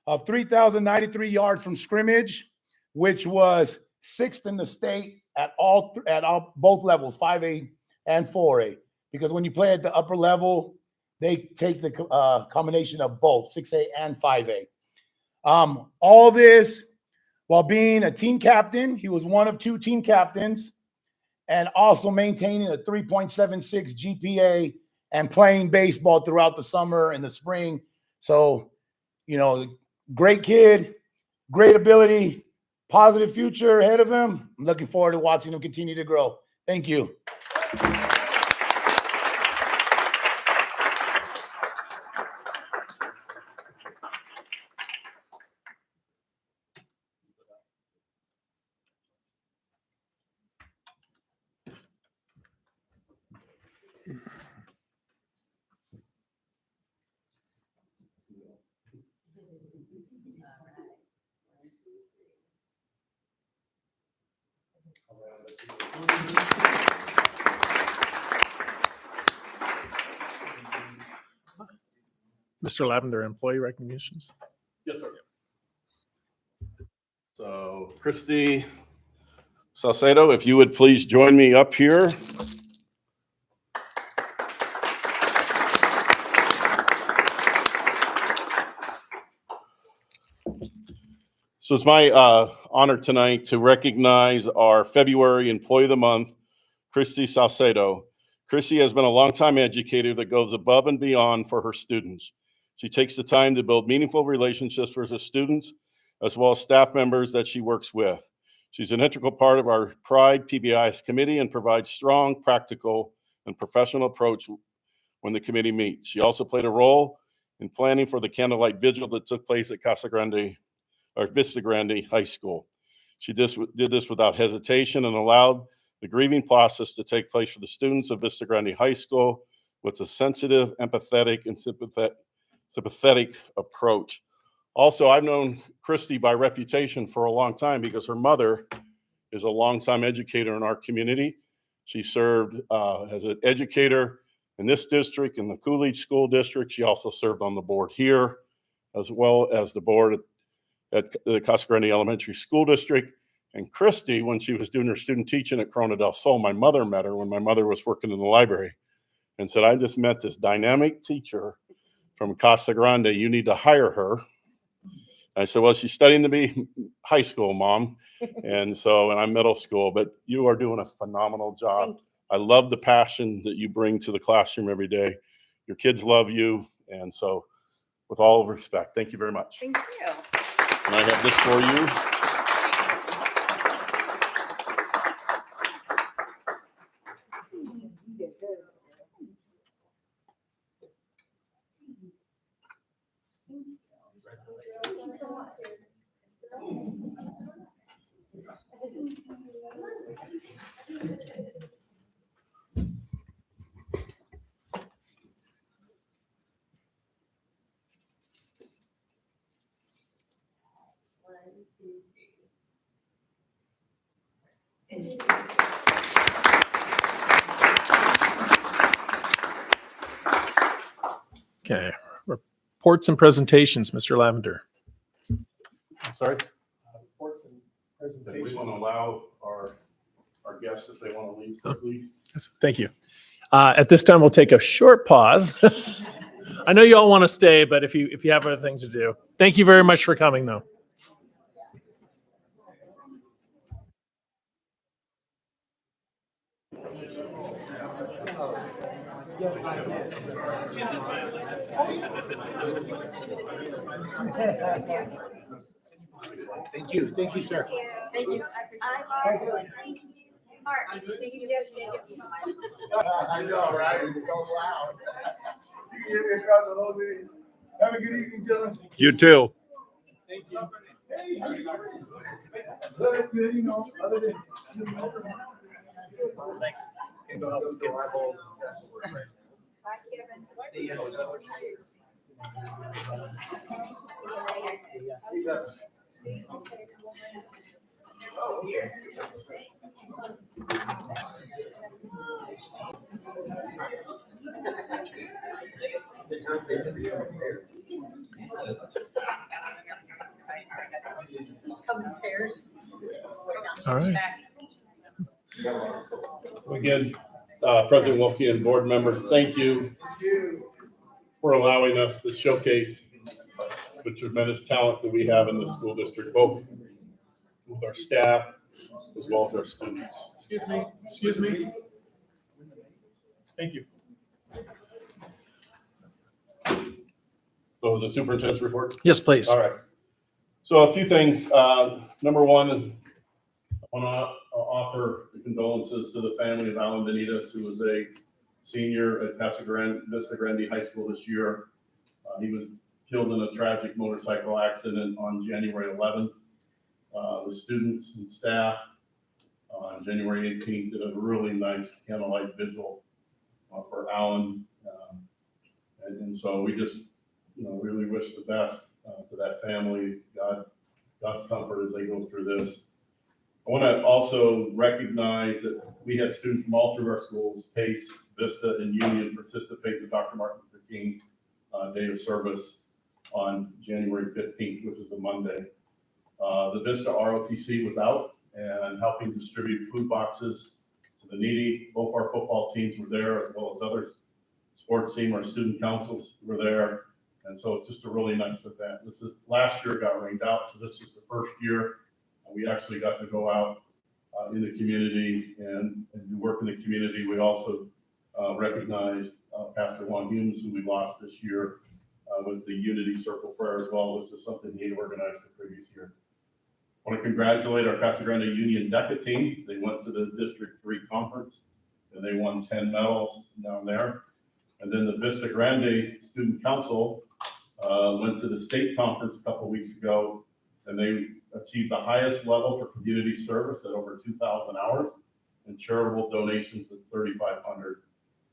of 3,093 yards from scrimmage, which was 6th in the state at both levels, 5A and 4A. Because when you play at the upper level, they take the combination of both 6A and 5A. All this while being a team captain. He was one of 2 team captains, and also maintaining a 3.76 GPA and playing baseball throughout the summer and the spring. So, great kid, great ability, positive future ahead of him. I'm looking forward to watching him continue to grow. Thank you. Mr. Lavender, employee recognitions. Yes, sir. So Christy Salcedo, if you would please join me up here. So it's my honor tonight to recognize our February Employee of the Month, Christy Salcedo. Christy has been a longtime educator that goes above and beyond for her students. She takes the time to build meaningful relationships with her students, as well as staff members that she works with. She's an integral part of our Pride PBIS committee and provides strong, practical, and professional approach when the committee meets. She also played a role in planning for the candlelight vigil that took place at Vista Grande High School. She did this without hesitation and allowed the grieving process to take place for the students of Vista Grande High School with a sensitive, empathetic, and sympathetic approach. Also, I've known Christy by reputation for a long time because her mother is a longtime educator in our community. She served as an educator in this district, in the Coolidge School District. She also served on the board here, as well as the board at the Casa Grande Elementary School District. And Christy, when she was doing her student teaching at Corona del Sol, my mother met her when my mother was working in the library and said, I just met this dynamic teacher from Casa Grande. You need to hire her. I said, well, she's studying to be high school, Mom. And I'm middle school, but you are doing a phenomenal job. I love the passion that you bring to the classroom every day. Your kids love you. And so with all respect, thank you very much. Thank you. And I have this for you. Okay. Reports and presentations, Mr. Lavender. I'm sorry? Reports and We want to allow our guests, if they want to leave quickly. Thank you. At this time, we'll take a short pause. I know you all want to stay, but if you have other things to do, thank you very much for coming, though. Thank you, sir. Thank you. Mark, thank you. I know, right? It goes loud. You can hear me across the whole meeting. Have a good evening, gentlemen. You too. Hey, how you doing? Good, you know, other than. Thanks. All right. Again, President Wilkie and board members, thank you for allowing us to showcase the tremendous talent that we have in the school district, both with our staff as well as our students. Excuse me. Excuse me. Thank you. So is the superintendent's report? Yes, please. All right. So a few things. Number one, I want to offer condolences to the family of Alan Benitez, who was a senior at Vista Grande High School this year. He was killed in a tragic motorcycle accident on January 11th. The students and staff on January 18th did a really nice candlelight vigil for Alan. And so we just, really wish the best to that family. God's comfort as they go through this. I want to also recognize that we had students from all through our schools, Pace, Vista, and Union, participate in the Dr. Martin Luther King Day of Service on January 15th, which is a Monday. The Vista ROTC was out and helping distribute food boxes to the needy. Both our football teams were there, as well as other sports team. Our student councils were there. And so it's just a really nice event. Last year got rained out, so this is the first year we actually got to go out in the community and do work in the community. We also recognized Pastor Juan Humes, who we lost this year with the Unity Circle Prayer as well. This is something he organized the previous year. I want to congratulate our Casa Grande Union DECA team. They went to the District 3 conference and they won 10 medals down there. And then the Vista Grande Student Council went to the state conference a couple weeks ago, and they achieved the highest level for community service at over 2,000 hours and charitable donations at 3,500.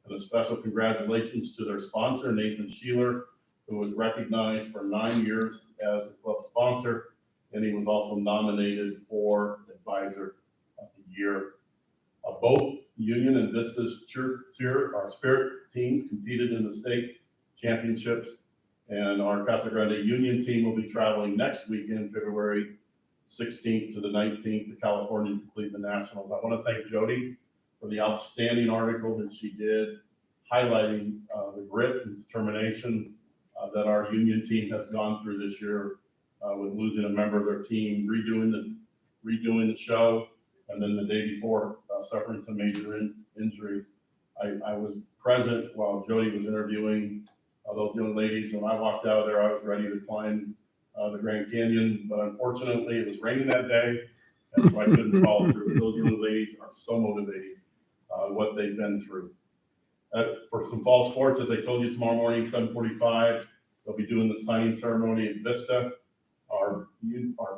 And a special congratulations to their sponsor, Nathan Sheeler, who was recognized for 9 years as the club sponsor, and he was also nominated for Advisor of the Year. Both Union and Vista's our Spirit teams competed in the state championships, and our Casa Grande Union team will be traveling next weekend, February 16th to the 19th to California to complete the Nationals. I want to thank Jody for the outstanding article that she did highlighting the grit and determination that our Union team has gone through this year with losing a member of their team, redoing the show, and then the day before suffering some major injuries. I was present while Jody was interviewing those young ladies. When I walked out of there, I was ready to climb the Grand Canyon, but unfortunately it was raining that day, and so I couldn't follow through. Those young ladies are so motivated, what they've been through. For some fall sports, as I told you, tomorrow morning, 7:45, they'll be doing the signing ceremony at Vista. Our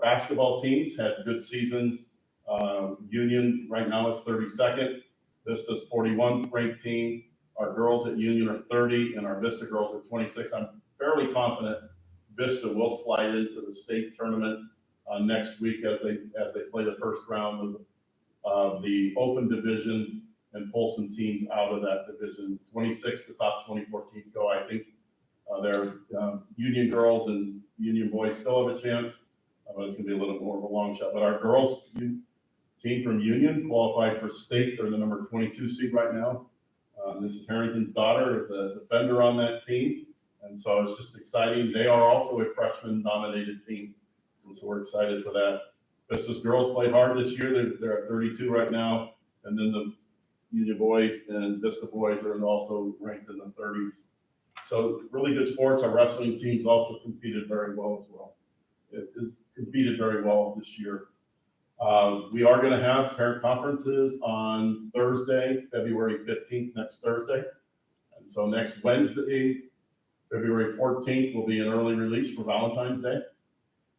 basketball teams had good seasons. Union right now is 32nd. Vista's 41th ranked team. Our girls at Union are 30, and our Vista girls are 26. I'm fairly confident Vista will slide into the state tournament next week as they play the first round of the Open Division and pull some teams out of that division. 26, the top 24 teams go. I think their Union girls and Union boys still have a chance, but it's going to be a little more of a long shot. But our girls team from Union qualified for state. They're the number 22 seed right now. Mrs. Harrington's daughter is a defender on that team. And so it's just exciting. They are also a freshman dominated team. And so we're excited for that. Vistas girls played hard this year. They're at 32 right now. And then the Union boys and Vista boys are also ranked in the 30s. So really good sports. Our wrestling teams also competed very well as well. It competed very well this year. We are going to have parent conferences on Thursday, February 15th, next Thursday. And so next Wednesday, February 14th, will be an early release for Valentine's Day.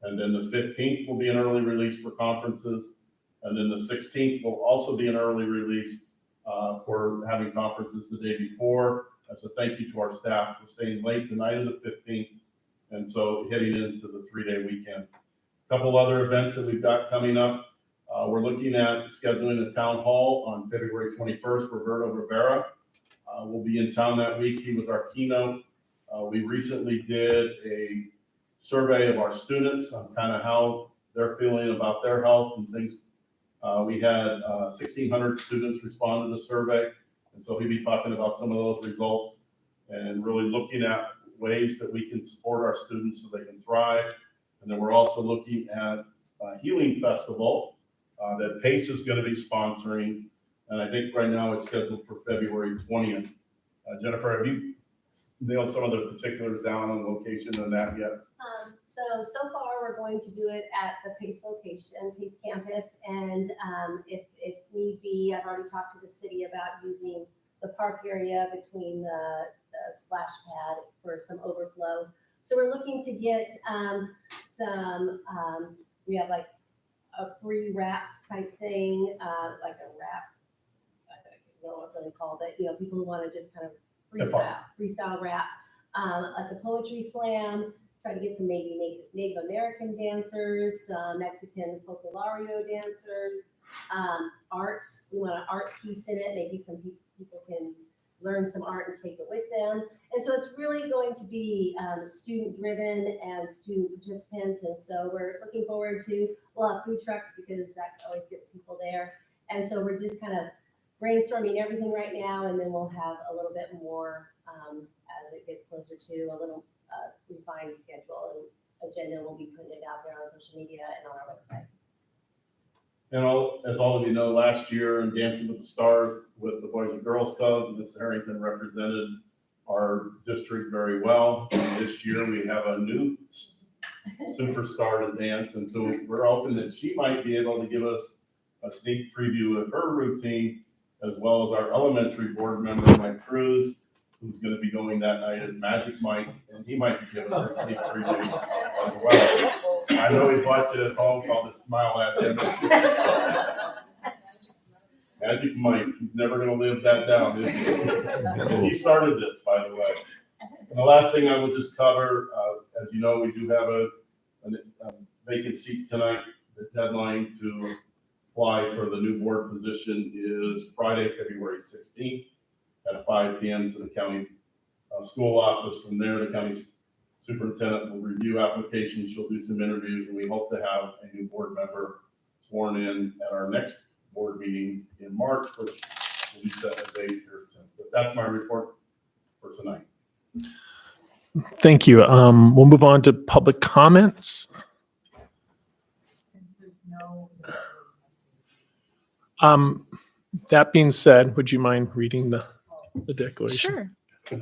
And then the 15th will be an early release for conferences. And then the 16th will also be an early release for having conferences the day before. As a thank you to our staff for staying late the night of the 15th. And so heading into the 3-day weekend. A couple other events that we've got coming up. We're looking at scheduling a town hall on February 21st. Roberto Rivera will be in town that week. He was our keynote. We recently did a survey of our students on kind of how they're feeling about their health and things. We had 1,600 students respond to the survey. And so he'll be talking about some of those results and really looking at ways that we can support our students so they can thrive. And then we're also looking at a healing festival that PACE is going to be sponsoring. And I think right now it's scheduled for February 20th. Jennifer, have you nailed some of the particulars down on location and that yet? So far, we're going to do it at the PACE location, PACE campus, and if need be, I've already talked to the city about using the park area between the splash pad for some overflow. So we're looking to get we have like a free wrap type thing, like a wrap, I don't know what really called it, people who want to just kind of freestyle rap, like a poetry slam. Try to get some maybe Native American dancers, Mexican folklorico dancers, art. We want an art piece in it. Maybe some people can learn some art and take it with them. And so it's really going to be student driven and student participants. And so we're looking forward to, we'll have food trucks because that always gets people there. And so we're just kind of brainstorming everything right now. And then we'll have a little bit more as it gets closer to a little refined schedule and agenda will be putting it out there on social media and on our website. And as all of you know, last year in Dancing with the Stars with the Boys and Girls Club, Miss Harrington represented our district very well. And this year we have a new superstar to dance, and so we're hoping that she might be able to give us a sneak preview of her routine, as well as our elementary board member, Mike Cruz, who's going to be going that night as Magic Mike, and he might be giving us a sneak preview as well. I know he's watching at home, so I'll just smile at him. Magic Mike, he's never going to live that down, is he? And he started this, by the way. And the last thing I will just cover, as you know, we do have a vacant seat tonight. The deadline to apply for the new board position is Friday, February 16th. At 5 p.m. to the county school office. From there, the county superintendent will review applications. She'll do some interviews, and we hope to have a new board member sworn in at our next board meeting in March, which will be set a date here soon. But that's my report for tonight. Thank you. We'll move on to public comments. That being said, would you mind reading the declaration? Sure.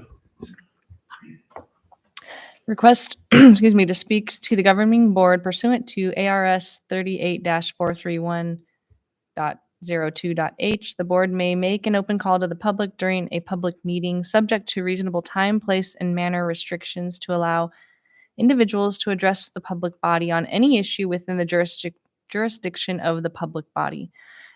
Request, excuse me, to speak to the governing board pursuant to ARS 38-431.02.h. The board may make an open call to the public during a public meeting, subject to reasonable time, place, and manner restrictions to allow individuals to address the public body on any issue within the jurisdiction of the public body.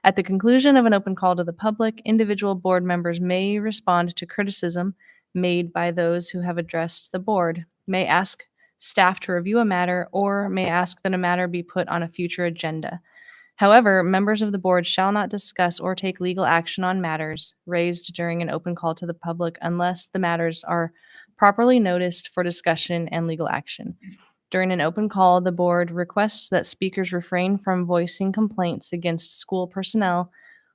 At the conclusion of an open call to the public, individual board members may respond to criticism made by those who have addressed the board, may ask staff to review a matter, or may ask that a matter be put on a future agenda. However, members of the board shall not discuss or take legal action on matters raised during an open call to the public unless the matters are properly noticed for discussion and legal action. During an open call, the board requests that speakers refrain from voicing complaints against school personnel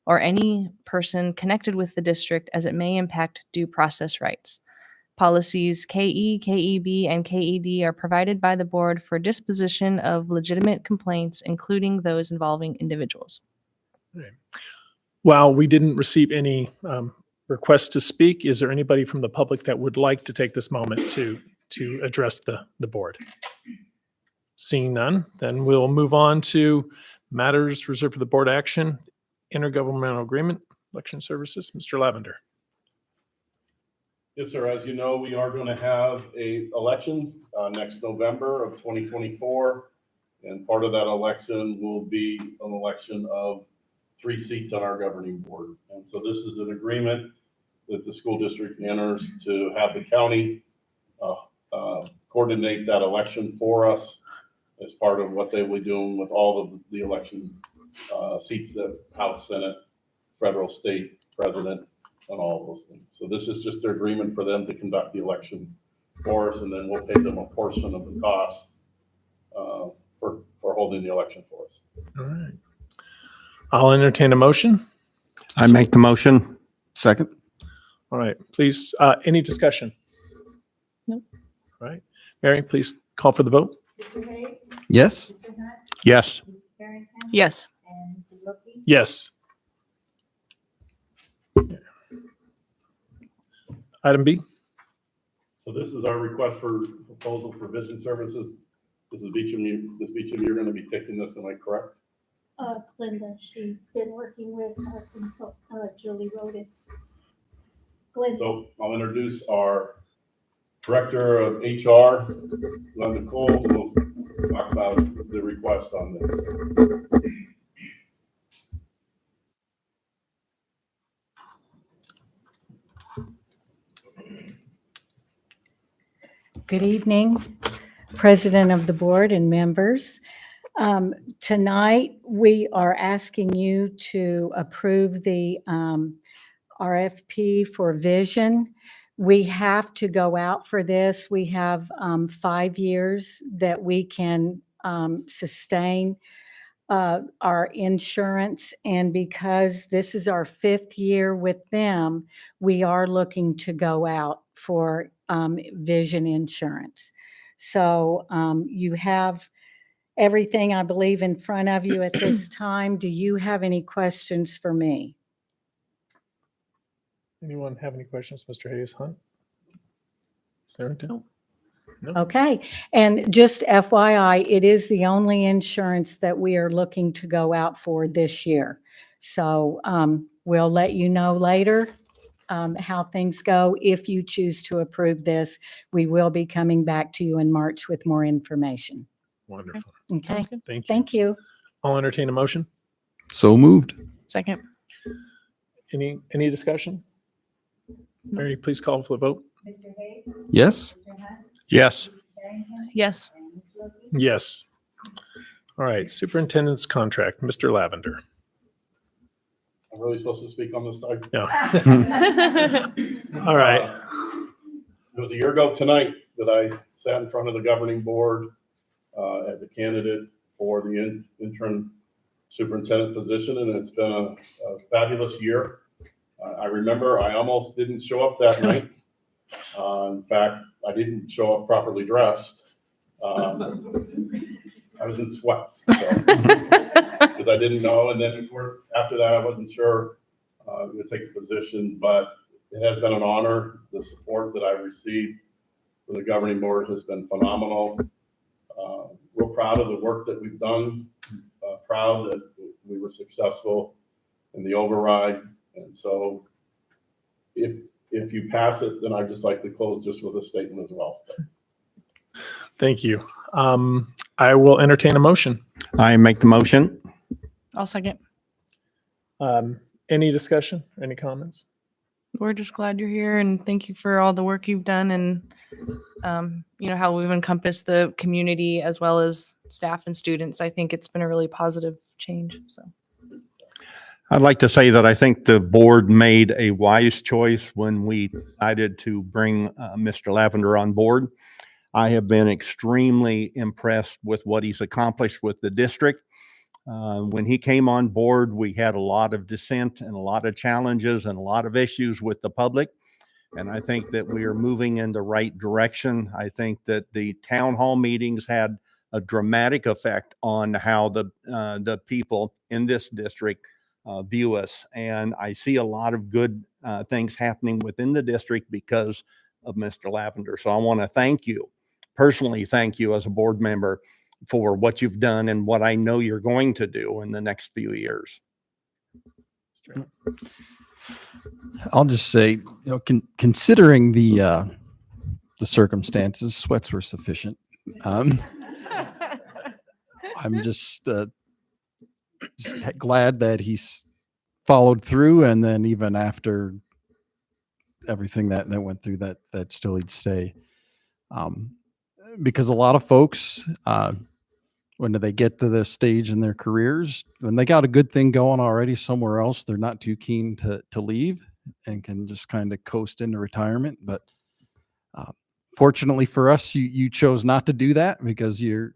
or any person connected with the district as it may impact due process rights. Policies KE, KEB, and KED are provided by the board for disposition of legitimate complaints, including those involving individuals. While we didn't receive any requests to speak, is there anybody from the public that would like to take this moment to address the board? Seeing none, then we'll move on to matters reserved for the board action, intergovernmental agreement, election services. Mr. Lavender. Yes, sir. As you know, we are going to have a election next November of 2024. And part of that election will be an election of 3 seats on our governing board. And so this is an agreement that the school district enters to have the county coordinate that election for us as part of what they will be doing with all of the election seats that House, Senate, federal, state, president, and all of those things. So this is just their agreement for them to conduct the election for us, and then we'll pay them a portion of the cost for holding the election for us. All right. I'll entertain a motion. I make the motion. Second. All right, please, any discussion? Nope. All right, Mary, please call for the vote. Mr. Hayes? Yes. Mr. Hunt? Yes. Mrs. Barrington? Yes. And Mr. Wilkie? Yes. Item B. So this is our request for proposal for vision services. This is Beecham, you're going to be taking this, am I correct? Linda, she's been working with our consultant, Julie wrote it. Glenda. So I'll introduce our Director of HR, Linda Cole, who will talk about the request on this. Good evening, President of the Board and members. Tonight, we are asking you to approve the RFP for Vision. We have to go out for this. We have 5 years that we can sustain our insurance. And because this is our 5th year with them, we are looking to go out for vision insurance. So you have everything, I believe, in front of you at this time. Do you have any questions for me? Anyone have any questions, Mr. Hayes, Hunt? Sarah? No. Okay, and just FYI, it is the only insurance that we are looking to go out for this year. So we'll let you know later how things go. If you choose to approve this, we will be coming back to you in March with more information. Wonderful. Okay, Thank you. thank you. I'll entertain a motion. So moved. Second. Any discussion? Mary, please call for the vote. Mr. Hayes? Yes. Mr. Hunt? Yes. Mrs. Barrington? Yes. And Ms. Wilkie? Yes. All right, superintendent's contract, Mr. Lavender. I'm really supposed to speak on this side? Yeah. All right. It was a year ago tonight that I sat in front of the governing board as a candidate for the interim superintendent position, and it's been a fabulous year. I remember I almost didn't show up that night. In fact, I didn't show up properly dressed. I was in sweats because I didn't know. And then, of course, after that, I wasn't sure I was going to take the position, but it has been an honor. The support that I've received from the governing board has been phenomenal. Real proud of the work that we've done. Proud that we were successful in the override. And so if you pass it, then I'd just like to close just with a statement as well. Thank you. I will entertain a motion. I make the motion. I'll second. Any discussion? Any comments? We're just glad you're here and thank you for all the work you've done and how we've encompassed the community as well as staff and students. I think it's been a really positive change. So I'd like to say that I think the board made a wise choice when we decided to bring Mr. Lavender on board. I have been extremely impressed with what he's accomplished with the district. When he came on board, we had a lot of dissent and a lot of challenges and a lot of issues with the public. And I think that we are moving in the right direction. I think that the town hall meetings had a dramatic effect on how the people in this district view us. And I see a lot of good things happening within the district because of Mr. Lavender. So I want to thank you, personally thank you as a board member for what you've done and what I know you're going to do in the next few years. I'll just say, you know, considering the circumstances, sweats were sufficient. I'm just glad that he's followed through, and then even after everything that went through, that still he'd stay. Because a lot of folks, when they get to this stage in their careers, when they got a good thing going already somewhere else, they're not too keen to leave and can just kind of coast into retirement. But fortunately for us, you chose not to do that, because you're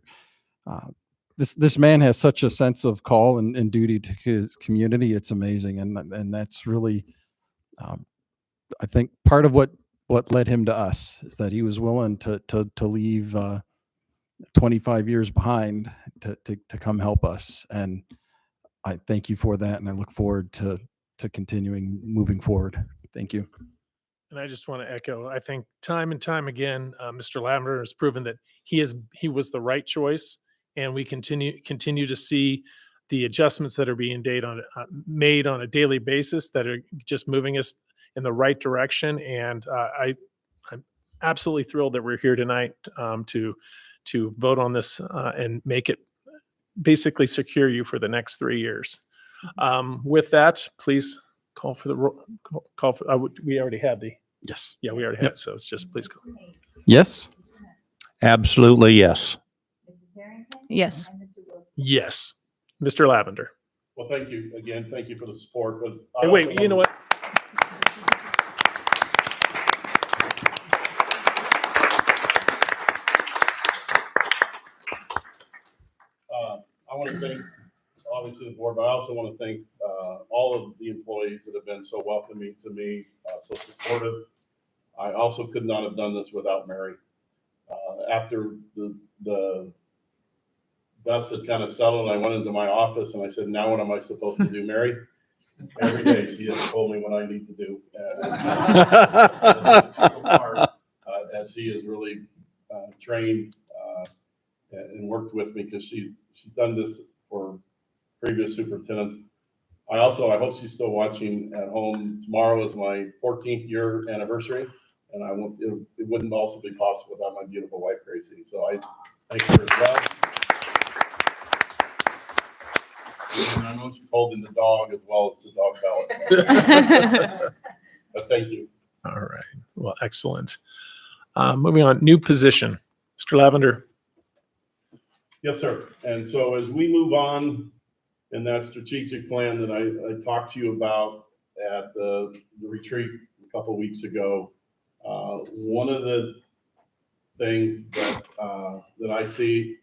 this man has such a sense of call and duty to his community. It's amazing, and that's really I think part of what led him to us is that he was willing to leave 25 years behind to come help us. And I thank you for that, and I look forward to continuing moving forward. Thank you. And I just want to echo, I think time and time again, Mr. Lavender has proven that he was the right choice, and we continue to see the adjustments that are being made on a daily basis that are just moving us in the right direction. And I'm absolutely thrilled that we're here tonight to vote on this and make it basically secure you for the next 3 years. With that, please call for we already had the. Yes. Yeah, we already had it. So it's just please call. Yes. Absolutely, yes. Yes. Yes. Mr. Lavender. Well, thank you again. Thank you for the support. But Hey, wait, you know what? I want to thank, obviously, the board, but I also want to thank all of the employees that have been so welcoming to me, so supportive. I also could not have done this without Mary. After the dust had kind of settled, I went into my office and I said, now what am I supposed to do, Mary? Every day she has told me what I need to do. As she has really trained and worked with me, because she's done this for previous superintendents. I hope she's still watching at home. Tomorrow is my 14th year anniversary, and it wouldn't also be possible without my beautiful wife, Gracie. So I thank her as well. And I know she's holding the dog as well as the dog belly. But thank you. All right. Well, excellent. Moving on, new position. Mr. Lavender. Yes, sir. And so as we move on in that strategic plan that I talked to you about at the retreat a couple of weeks ago, one of the things that I see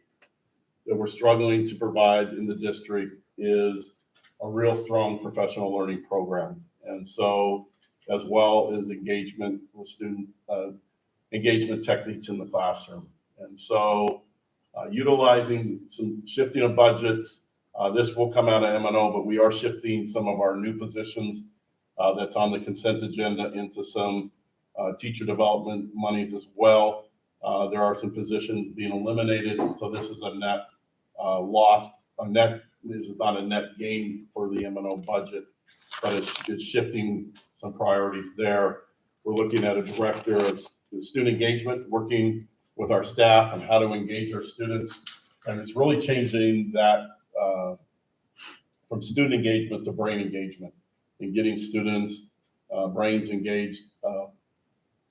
that we're struggling to provide in the district is a real strong professional learning program. And so, as well as engagement with student engagement techniques in the classroom. And so, utilizing some shifting of budgets, this will come out of M&O, but we are shifting some of our new positions that's on the consent agenda into some teacher development monies as well. There are some positions being eliminated, so this is a net loss. This is not a net gain for the M&O budget, but it's shifting some priorities there. We're looking at a director of student engagement, working with our staff and how to engage our students. And it's really changing that from student engagement to brain engagement and getting students' brains engaged.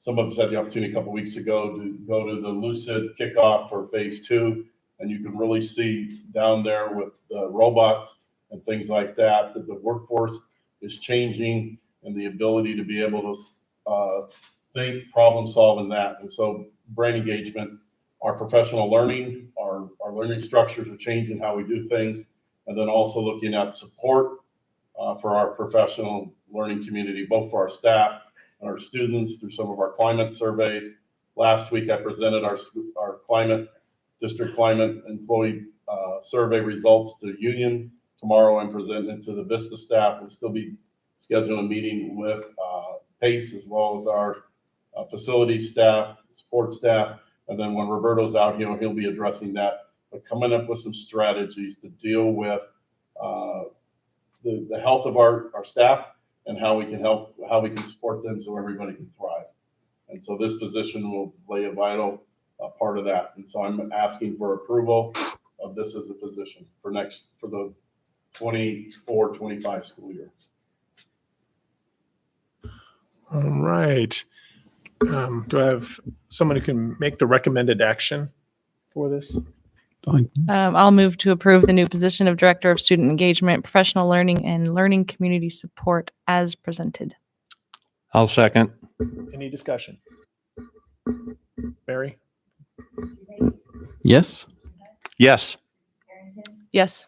Some of us had the opportunity a couple of weeks ago to go to the Lucid kickoff for phase 2. And you can really see down there with the robots and things like that the workforce is changing and the ability to be able to think, problem solve in that. And so brain engagement, our professional learning, our learning structures are changing how we do things. And then also looking at support for our professional learning community, both for our staff and our students through some of our climate surveys. Last week, I presented our district climate employee survey results to Union. Tomorrow, I'm presenting to the Vista staff. We'll still be scheduling a meeting with PACE as well as our facility staff, support staff. And then when Roberto's out here, he'll be addressing that, but coming up with some strategies to deal with the health of our staff and how we can support them so everybody can thrive. And so this position will play a vital part of that. And so I'm asking for approval of this as a position for the 24-25 school year. All right. Do I have someone who can make the recommended action for this? I'll move to approve the new position of Director of Student Engagement, Professional Learning, and Learning Community Support as presented. I'll second. Any discussion? Barry? Yes. Yes. Yes.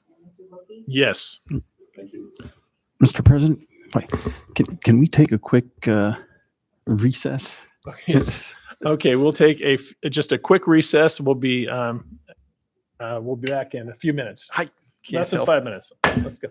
Yes. Thank you. Mr. President, wait, can we take a quick recess? Yes. Okay, we'll take just a quick recess. We'll be back in a few minutes. Less than 5 minutes. Let's go.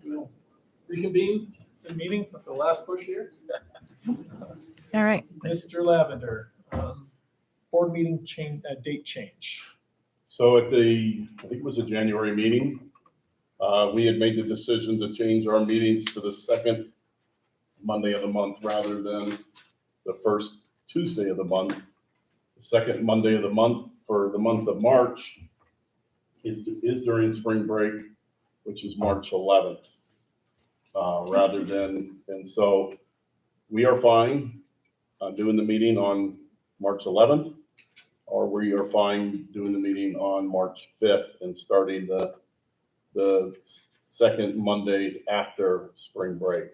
We'll reconvene the meeting for the last push here. All right. Mr. Lavender, board meeting change, date change. So at the, I think it was a January meeting, we had made the decision to change our meetings to the second Monday of the month rather than the first Tuesday of the month. The second Monday of the month for the month of March is during spring break, which is March 11th, rather than, and so we are fine doing the meeting on March 11th, or we are fine doing the meeting on March 5th and starting the second Mondays after spring break.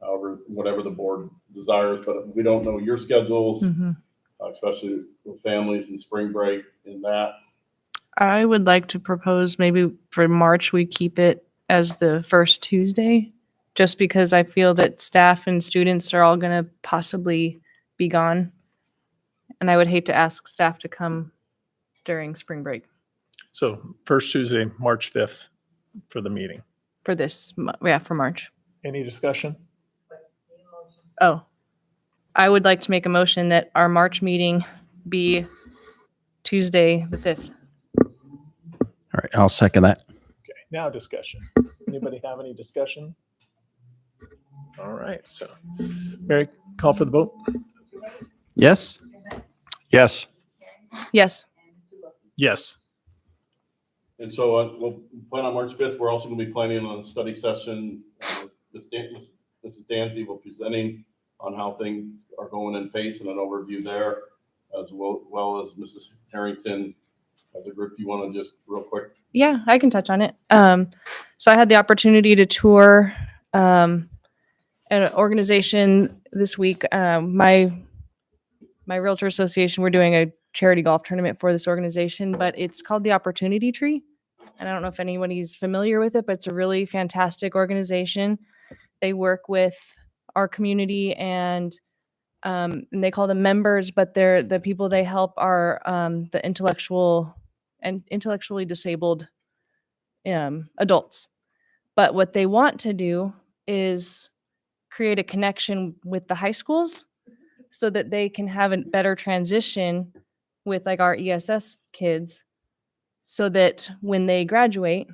However, whatever the board desires, but we don't know your schedules, especially with families and spring break in that. I would like to propose maybe for March, we keep it as the first Tuesday, just because I feel that staff and students are all going to possibly be gone. And I would hate to ask staff to come during spring break So first Tuesday, March 5th for the meeting. for this, for March. Any discussion? Oh, I would like to make a motion that our March meeting be Tuesday, the 5th. All right, I'll second that. Okay, now discussion. Anybody have any discussion? All right, so Mary, call for the vote. Yes? Yes. Yes. Yes. And so we'll plan on March 5th. We're also going to be planning on a study session. Mrs. Danzy will be presenting on how things are going in pace and an overview there, as well as Mrs. Harrington. As a group, you want to just real quick? Yeah, I can touch on it. So I had the opportunity to tour an organization this week. My realtor association, we're doing a charity golf tournament for this organization, but it's called the Opportunity Tree. And I don't know if anybody's familiar with it, but it's a really fantastic organization. They work with our community and they call them members, but they're the people they help are the intellectually disabled adults. But what they want to do is create a connection with the high schools so that they can have a better transition with like our ESS kids, so that when they graduate,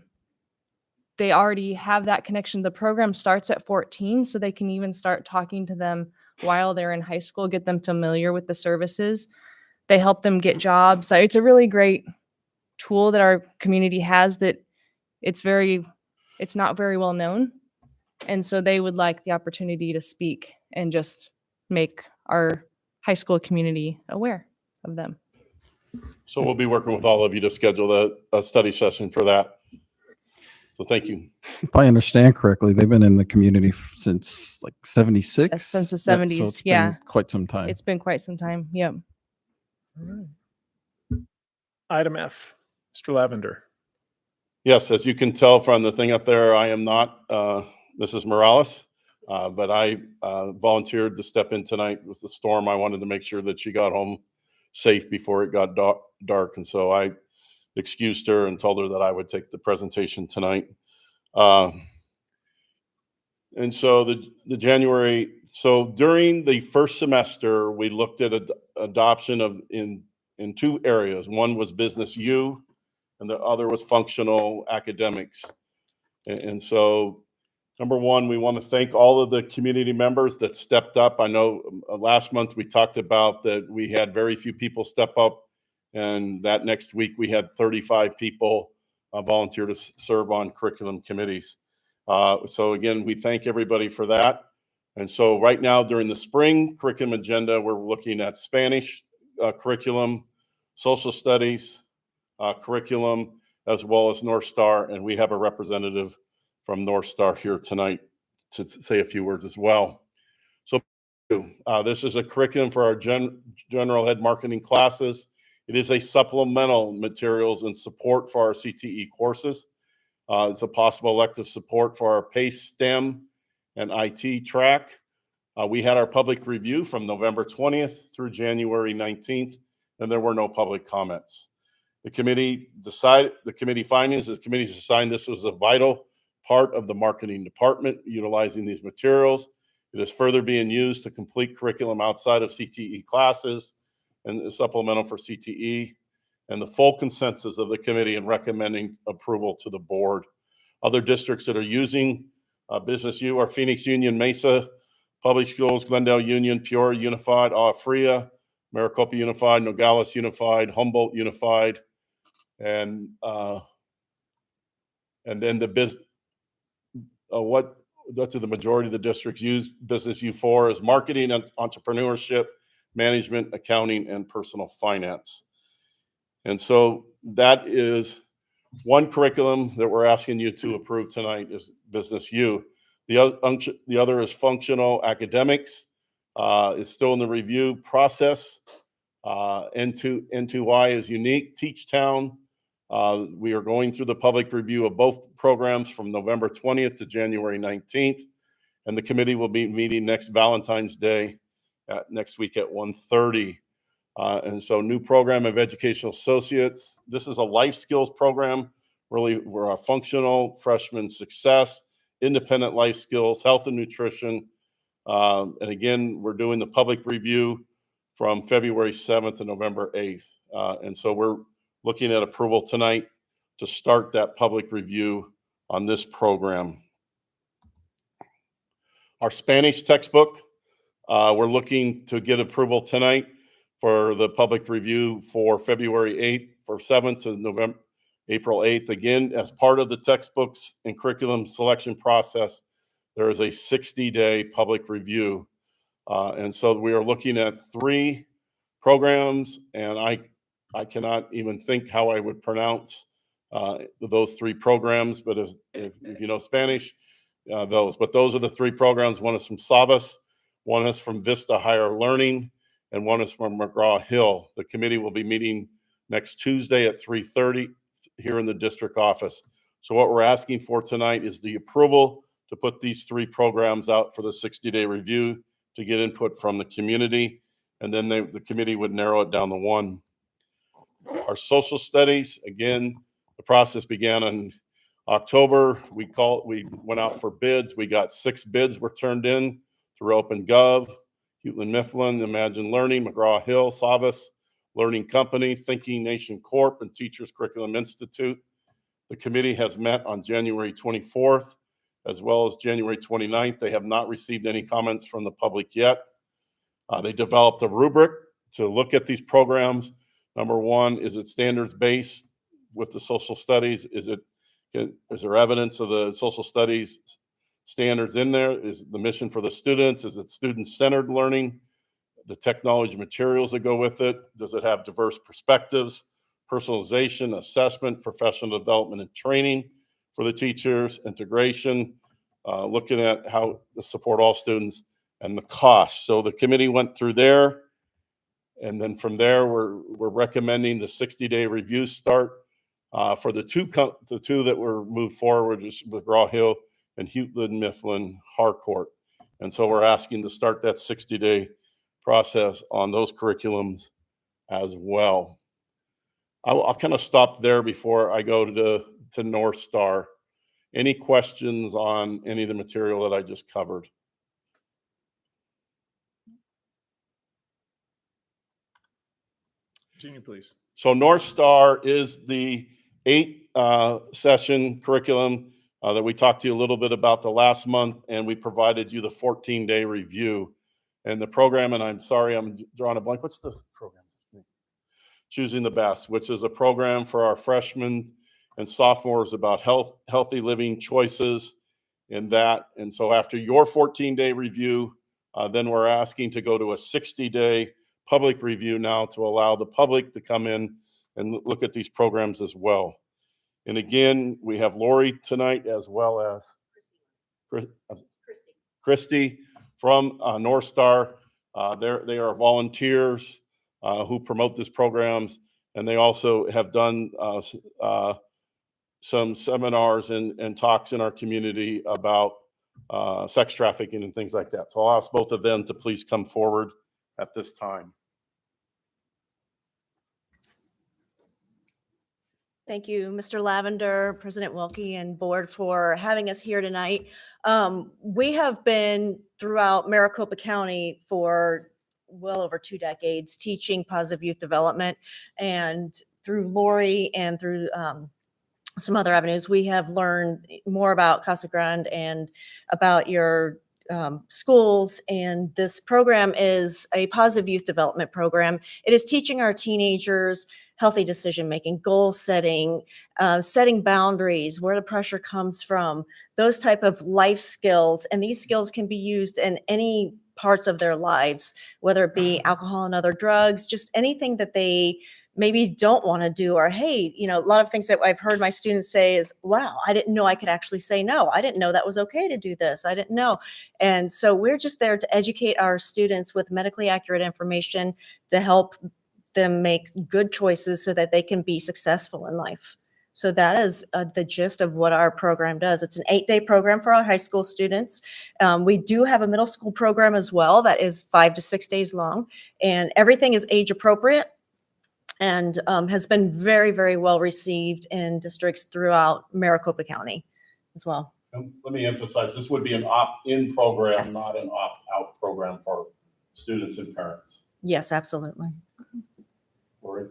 they already have that connection. The program starts at 14, so they can even start talking to them while they're in high school, get them familiar with the services. They help them get jobs. So it's a really great tool that our community has that it's not very well known. And so they would like the opportunity to speak and just make our high school community aware of them. So we'll be working with all of you to schedule a study session for that. So thank you. If I understand correctly, they've been in the community since like 76? Yes, since the So 70s, it's yeah. been quite some time. It's been quite some time. Yep. Item F, Mr. Lavender. Yes, as you can tell from the thing up there, I am not Mrs. Morales, but I volunteered to step in tonight with the storm. I wanted to make sure that she got home safe before it got dark, and so I excused her and told her that I would take the presentation tonight. And so the January, so during the first semester, we looked at adoption of in two areas. One was business U, and the other was functional academics. And so, number one, we want to thank all of the community members that stepped up. I know last month we talked about that we had very few people step up, and that next week we had 35 people volunteer to serve on curriculum committees. So again, we thank everybody for that. And so right now during the spring curriculum agenda, we're looking at Spanish curriculum, social studies curriculum, as well as North Star. And we have a representative from North Star here tonight to say a few words as well. So this is a curriculum for our general ed marketing classes. It is a supplemental materials and support for our CTE courses. It's a possible elective support for our PACE STEM and IT track. We had our public review from November 20th through January 19th, and there were no public comments. The committee findings, the committee assigned this was a vital part of the marketing department utilizing these materials. It is further being used to complete curriculum outside of CTE classes and supplemental for CTE, and the full consensus of the committee in recommending approval to the board. Other districts that are using Business U are Phoenix Union, Mesa Public Schools, Glendale Union, Peoria Unified, Freya, Maricopa Unified, Nogales Unified, Humboldt Unified, and then what do the majority of the districts use Business U for is marketing and entrepreneurship, management, accounting, and personal finance. And so that is one curriculum that we're asking you to approve tonight is Business U. The other is functional academics. It's still in the review process. N2Y is unique. Teach Town. We are going through the public review of both programs from November 20th to January 19th. And the committee will be meeting next Valentine's Day next week at 1:30. And so new program of educational associates. This is a life skills program. Really, we're a functional freshman success, independent life skills, health and nutrition. And again, we're doing the public review from February 7th to November 8th. And so we're looking at approval tonight to start that public review on this program. Our Spanish textbook, we're looking to get approval tonight for the public review for February 8th, for 7th to April 8th. Again, as part of the textbooks and curriculum selection process, there is a 60-day public review. And so we are looking at 3 programs, and I cannot even think how I would pronounce those 3 programs, but if you know Spanish, those. But those are the 3 programs. One is from Savas, one is from Vista Higher Learning, and one is from McGraw-Hill. The committee will be meeting next Tuesday at 3:30 here in the district office. So what we're asking for tonight is the approval to put these 3 programs out for the 60-day review to get input from the community, and then the committee would narrow it down to 1. Our social studies, again, the process began in October. We went out for bids. We got 6 bids were turned in through OpenGov, Hewlett Mifflin, Imagine Learning, McGraw-Hill, Savas, Learning Company, Thinking Nation Corp., and Teachers Curriculum Institute. The committee has met on January 24th, as well as January 29th. They have not received any comments from the public yet. They developed a rubric to look at these programs. Number 1, is it standards-based with the social studies? Is there evidence of the social studies standards in there? Is the mission for the students? Is it student-centered learning? The technology materials that go with it? Does it have diverse perspectives, personalization, assessment, professional development and training for the teachers, integration, looking at how to support all students, and the cost. So the committee went through there, and then from there, we're recommending the 60-day review start for the two that were moved forward, is McGraw-Hill and Hewlett Mifflin Harcourt. And so we're asking to start that 60-day process on those curriculums as well. I'll kind of stop there before I go to North Star. Any questions on any of the material that I just covered? Continue, please. So North Star is the 8 session curriculum that we talked to you a little bit about the last month, and we provided you the 14-day review. And the program, and I'm sorry, I'm drawing a blank. What's the program? Choosing the Best, which is a program for our freshmen and sophomores about healthy living choices in that. And so after your 14-day review, then we're asking to go to a 60-day public review now to allow the public to come in and look at these programs as well. And again, we have Lori tonight as well as Christy from North Star. They are volunteers who promote these programs, and they also have done some seminars and talks in our community about sex trafficking and things like that. So I'll ask both of them to please come forward at this time. Thank you, Mr. Lavender, President Wilkie, and board for having us here tonight. We have been throughout Maricopa County for well over 2 decades teaching positive youth development, and through Lori and through some other avenues, we have learned more about Casa Grande and about your schools. And this program is a positive youth development program. It is teaching our teenagers healthy decision making, goal setting, setting boundaries, where the pressure comes from, those type of life skills. And these skills can be used in any parts of their lives, whether it be alcohol and other drugs, just anything that they maybe don't want to do. Or, hey, you know, a lot of things that I've heard my students say is, wow, I didn't know I could actually say no. I didn't know that was okay to do this. I didn't know. And so we're just there to educate our students with medically accurate information to help them make good choices so that they can be successful in life. So that is the gist of what our program does. It's an 8-day program for our high school students. We do have a middle school program as well that is 5 to 6 days long, and everything is age appropriate and has been very, very well received in districts throughout Maricopa County as well. And let me emphasize, this would be an opt-in program, Yes. not an opt-out program for students and parents. Yes, absolutely. Lori?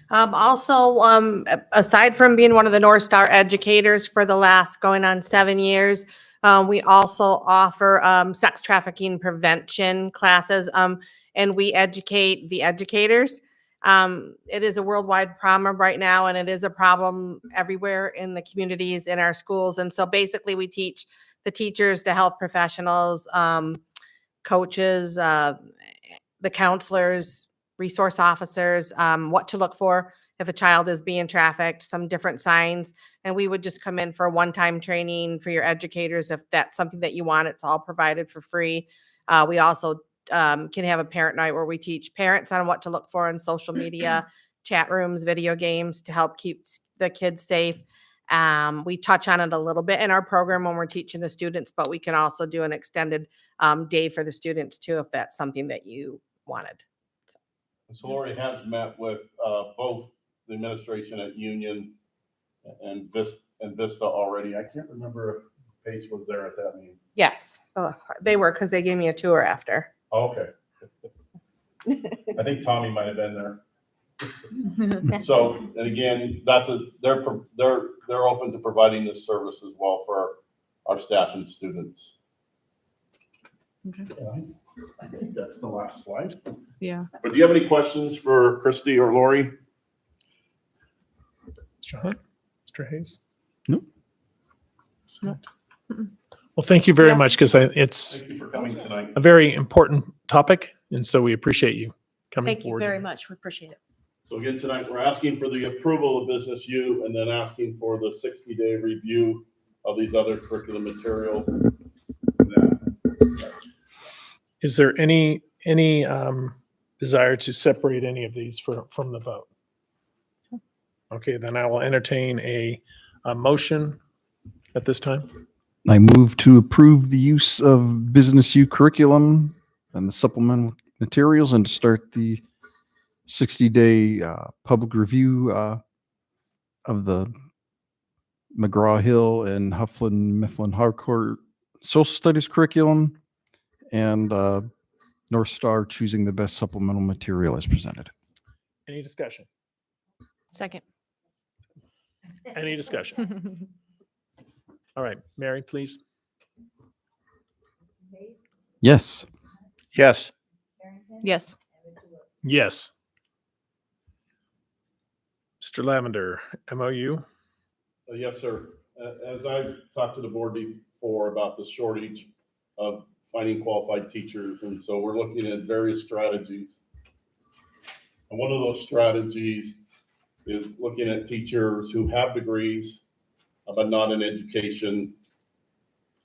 Also, aside from being one of the North Star educators for the last going on 7 years, we also offer sex trafficking prevention classes, and we educate the educators. It is a worldwide problem right now, and it is a problem everywhere in the communities, in our schools. And so basically we teach the teachers, the health professionals, coaches, the counselors, resource officers, what to look for if a child is being trafficked, some different signs. And we would just come in for a one-time training for your educators. If that's something that you want, it's all provided for free. We also can have a parent night where we teach parents on what to look for in social media, chat rooms, video games to help keep the kids safe. We touch on it a little bit in our program when we're teaching the students, but we can also do an extended day for the students too, if that's something that you wanted. So Lori has met with both the administration at Union and Vista already. I can't remember if Pace was there at that meeting. Yes, they were, because they gave me a tour after. Oh, okay. I think Tommy might have been there. So, and again, they're open to providing this service as well for our staff and students. Okay. I think that's the last slide. Yeah. But do you have any questions for Christy or Lori? Mr. Hunt, Mr. Hayes? Nope. No. Well, thank you very much, because it's Thank you for coming tonight. a very important topic, and so we appreciate you coming Thank you forward. very much. We appreciate it. So again, tonight, we're asking for the approval of Business U and then asking for the 60-day review of these other curriculum materials. Is there any desire to separate any of these from the vote? Okay, then I will entertain a motion at this time. I move to approve the use of Business U curriculum and the supplemental materials and to start the 60-day public review of the McGraw-Hill and Mifflin Harcourt social studies curriculum and North Star choosing the best supplemental material as presented. Any discussion? Second. Any discussion? All right, Mary, please. Yes. Yes. Yes. Yes. Mr. Lavender, MOU? Yes, sir. As I've talked to the board before about the shortage of finding qualified teachers, and so we're looking at various strategies. And one of those strategies is looking at teachers who have degrees, but not in education,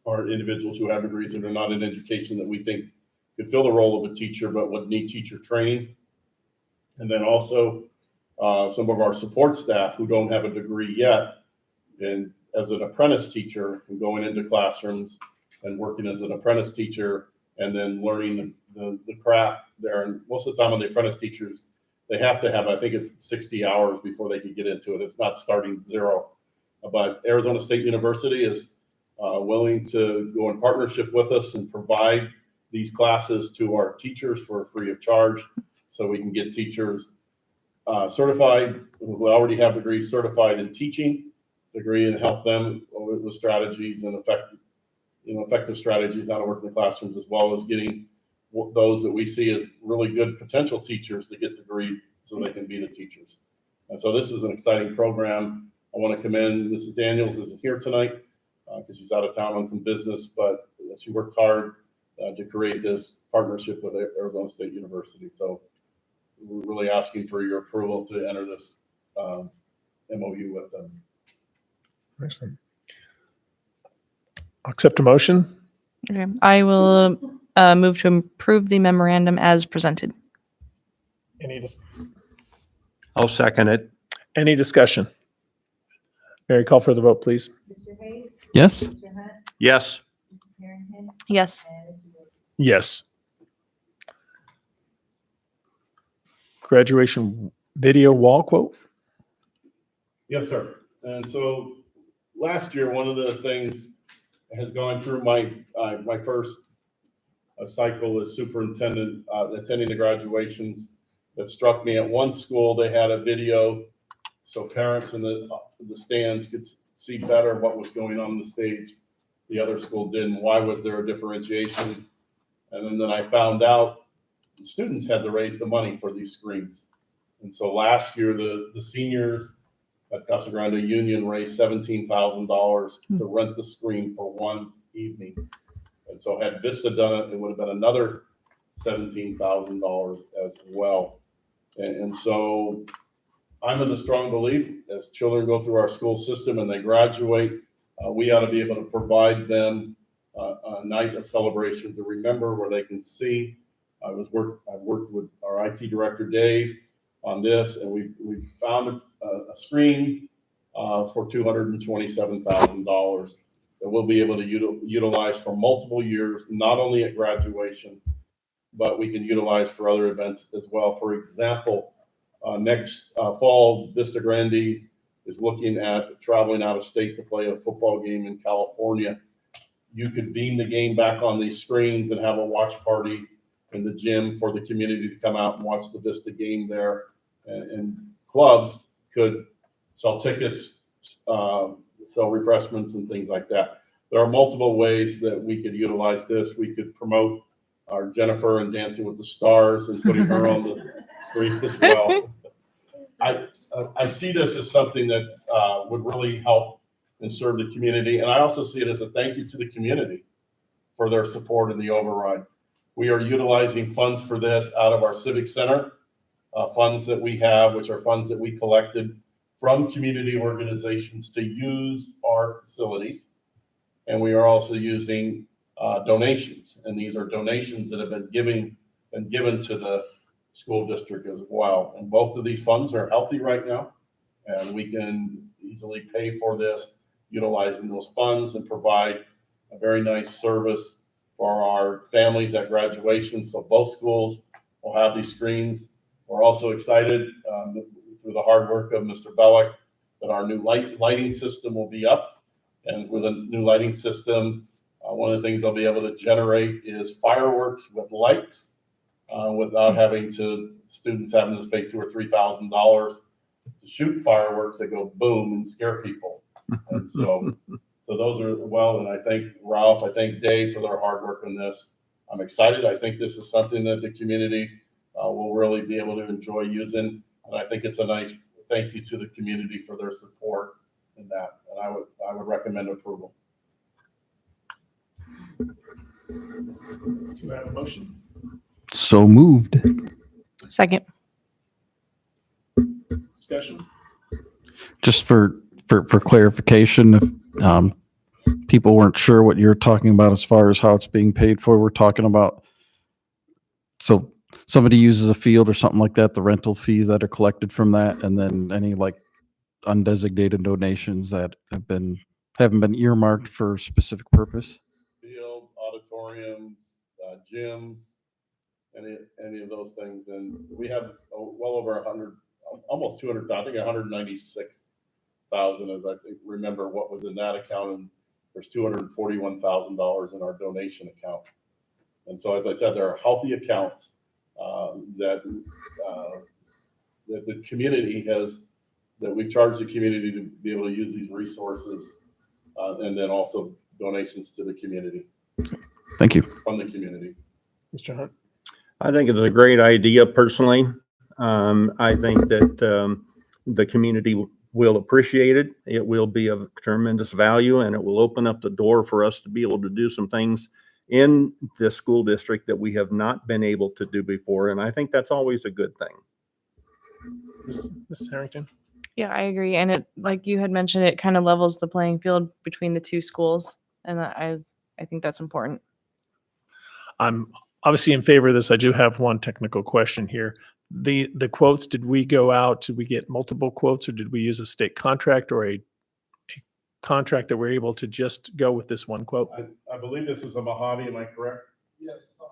or individuals who have degrees that are not in education that we think could fill the role of a teacher, but would need teacher training. And then also some of our support staff who don't have a degree yet, and as an apprentice teacher and going into classrooms and working as an apprentice teacher and then learning the craft there. And most of the time when the apprentice teachers they have to have, I think it's 60 hours before they can get into it. It's not starting zero. But Arizona State University is willing to go in partnership with us and provide these classes to our teachers for free of charge, so we can get teachers certified who already have degrees, certified in teaching degree, and help them with strategies and effective strategies how to work in the classrooms, as well as getting those that we see as really good potential teachers to get degrees so they can be the teachers. And so this is an exciting program. I want to commend Mrs. Daniels, isn't here tonight because she's out of town on some business, but she worked hard to create this partnership with Arizona State University. So we're really asking for your approval to enter this MOU with them. Excellent. I'll accept a motion. Okay. I will move to approve the memorandum as presented. I'll second it. Any discussion? Mary, call for the vote, please. Mr. Hayes? Yes. Mr. Hunt? Yes. Mrs. Harrington? Yes. And Mr. Wilkie? Yes. Graduation video wall quote. Yes, sir. And so last year, one of the things that has gone through my first cycle as superintendent, attending the graduations, that struck me at one school, they had a video so parents in the stands could see better what was going on the stage. The other school didn't. Why was there a differentiation? And then I found out the students had to raise the money for these screens. And so last year, the seniors at Casa Grande Union raised $17,000 to rent the screen for one evening. And so had Vista done it, it would have been another $17,000 as well. And so I'm in the strong belief, as children go through our school system and they graduate, we ought to be able to provide them a night of celebration to remember, where they can see. I've worked with our IT director, Dave, on this, and we've found a screen for $227,000 that we'll be able to utilize for multiple years, not only at graduation, but we can utilize for other events as well. For example, next fall, Vista Grande is looking at traveling out of state to play a football game in California. You could beam the game back on these screens and have a watch party in the gym for the community to come out and watch the Vista game there. And clubs could sell tickets, sell refreshments and things like that. There are multiple ways that we could utilize this. We could promote our Jennifer and Dancing with the Stars and putting her on the screen as well. I see this as something that would really help and serve the community. And I also see it as a thank you to the community for their support in the override. We are utilizing funds for this out of our Civic Center, funds that we have, which are funds that we collected from community organizations to use our facilities. And we are also using donations. And these are donations that have been given to the school district as well. And both of these funds are healthy right now. And we can easily pay for this utilizing those funds and provide a very nice service for our families at graduation. So both schools will have these screens. We're also excited through the hard work of Mr. Bellick that our new lighting system will be up. And with a new lighting system, one of the things they'll be able to generate is fireworks with lights without having students having to pay $2,000 or $3,000 to shoot fireworks that go boom and scare people. And so those are well, and I thank Ralph, I thank Dave for their hard work on this. I'm excited. I think this is something that the community will really be able to enjoy using. And I think it's a nice thank you to the community for their support in that. And I would recommend approval. Do you have a motion? So moved. Second. Discussion? Just for clarification, if people weren't sure what you're talking about as far as how it's being paid for, we're talking about, so somebody uses a field or something like that, the rental fees that are collected from that, and then any like undesignated donations that haven't been earmarked for a specific purpose. Field, auditoriums, gyms, any of those things. And we have well over 100, almost 200, I think 196,000, as I think, remember what was in that account. And there's $241,000 in our donation account. And so, as I said, there are healthy accounts that the community has, that we charge the community to be able to use these resources, and then also donations to the community. Thank you. From the community. Mr. Hunt? I think it's a great idea personally. I think that the community will appreciate it. It will be of tremendous value, and it will open up the door for us to be able to do some things in the school district that we have not been able to do before. And I think that's always a good thing. Mrs. Harrington? Yeah, I agree. And it, like you had mentioned, it kind of levels the playing field between the two schools. And I think that's important. I'm obviously in favor of this. I do have one technical question here. The quotes, did we go out, did we get multiple quotes, or did we use a state contract or a contract that we're able to just go with this one quote? I believe this is a Mojave, am I correct? Yes, it's on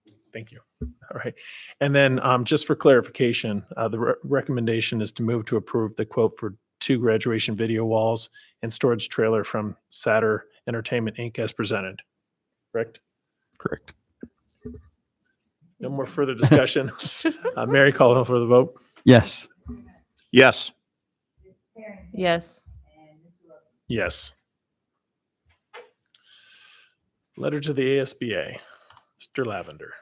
the Thank you. All right. And then just for clarification, the recommendation is to move to approve the quote for 2 graduation video walls and storage trailer from Satter Entertainment Inc. as presented. Correct? Correct. No more further discussion. Mary, call for the vote. Yes. Yes. Yes. Yes. Letter to the ASBA. Mr. Lavender.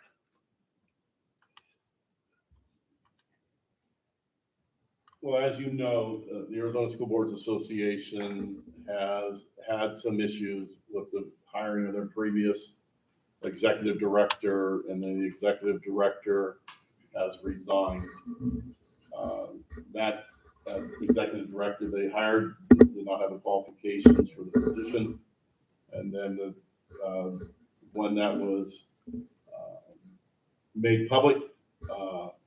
Well, as you know, the Arizona School Boards Association has had some issues with the hiring of their previous executive director, and then the executive director has resigned. That executive director they hired did not have the qualifications for the position. And then when that was made public,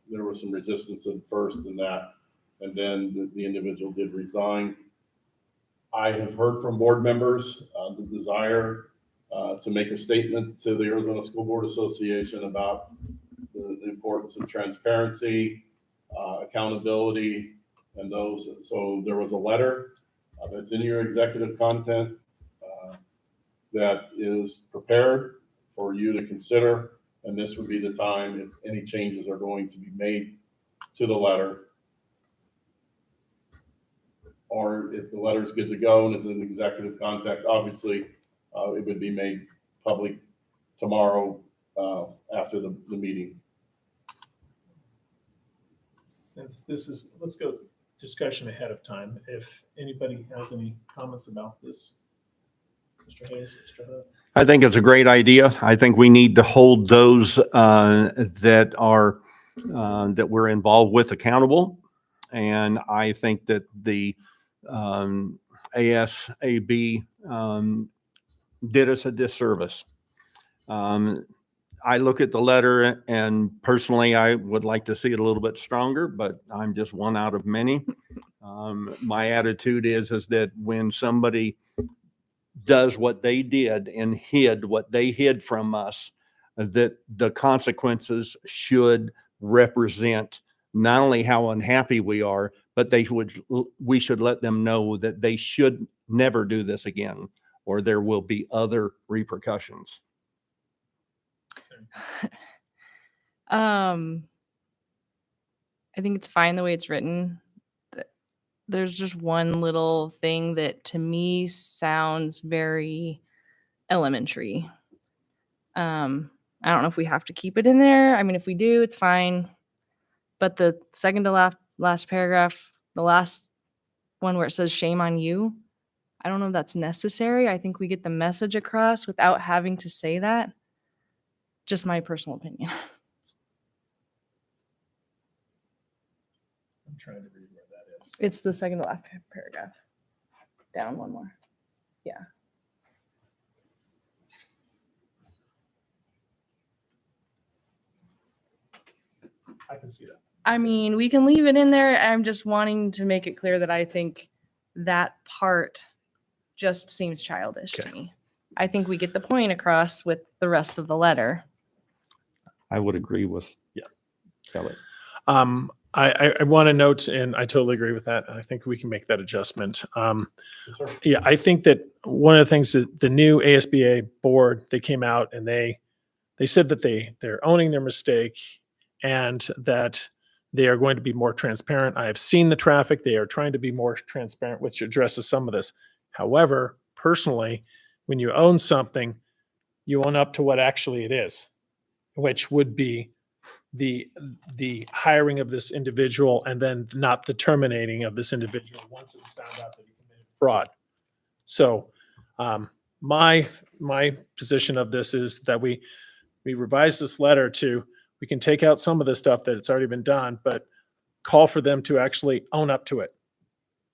there was some resistance at first in that. And then the individual did resign. I have heard from board members the desire to make a statement to the Arizona School Board Association about the importance of transparency, accountability, and those. So there was a letter that's in your executive content that is prepared for you to consider. And this would be the time if any changes are going to be made to the letter, or if the letter is good to go and it's an executive contact, obviously it would be made public tomorrow after the meeting. Since this is, let's go discussion ahead of time. If anybody has any comments about this, Mr. Hayes, Mr. Hood. I think it's a great idea. I think we need to hold those that are that we're involved with accountable. And I think that the ASAB did us a disservice. I look at the letter, and personally, I would like to see it a little bit stronger, but I'm just one out of many. My attitude is that when somebody does what they did and hid what they hid from us, that the consequences should represent not only how unhappy we are, but we should let them know that they should never do this again, or there will be other repercussions. I think it's fine the way it's written. There's just one little thing that to me sounds very elementary. I don't know if we have to keep it in there. I mean, if we do, it's fine. But the second to last paragraph, the last one where it says shame on you, I don't know if that's necessary. I think we get the message across without having to say that. Just my personal opinion. I'm trying to read where that is. It's the second to last paragraph. Down one more. Yeah. I can see that. I mean, we can leave it in there. I'm just wanting to make it clear that I think that part just seems childish to me. I think we get the point across with the rest of the letter. I would agree with Yeah. Kelly. I want to note, and I totally agree with that. I think we can make that adjustment. Yeah, I think that one of the things that the new ASBA board, they came out and they said that they're owning their mistake and that they are going to be more transparent. I have seen the traffic. They are trying to be more transparent, which addresses some of this. However, personally, when you own something, you own up to what actually it is, which would be the hiring of this individual and then not the terminating of this individual once it's found out that he committed fraud. So my position of this is that we revise this letter to, we can take out some of the stuff that it's already been done, but call for them to actually own up to it.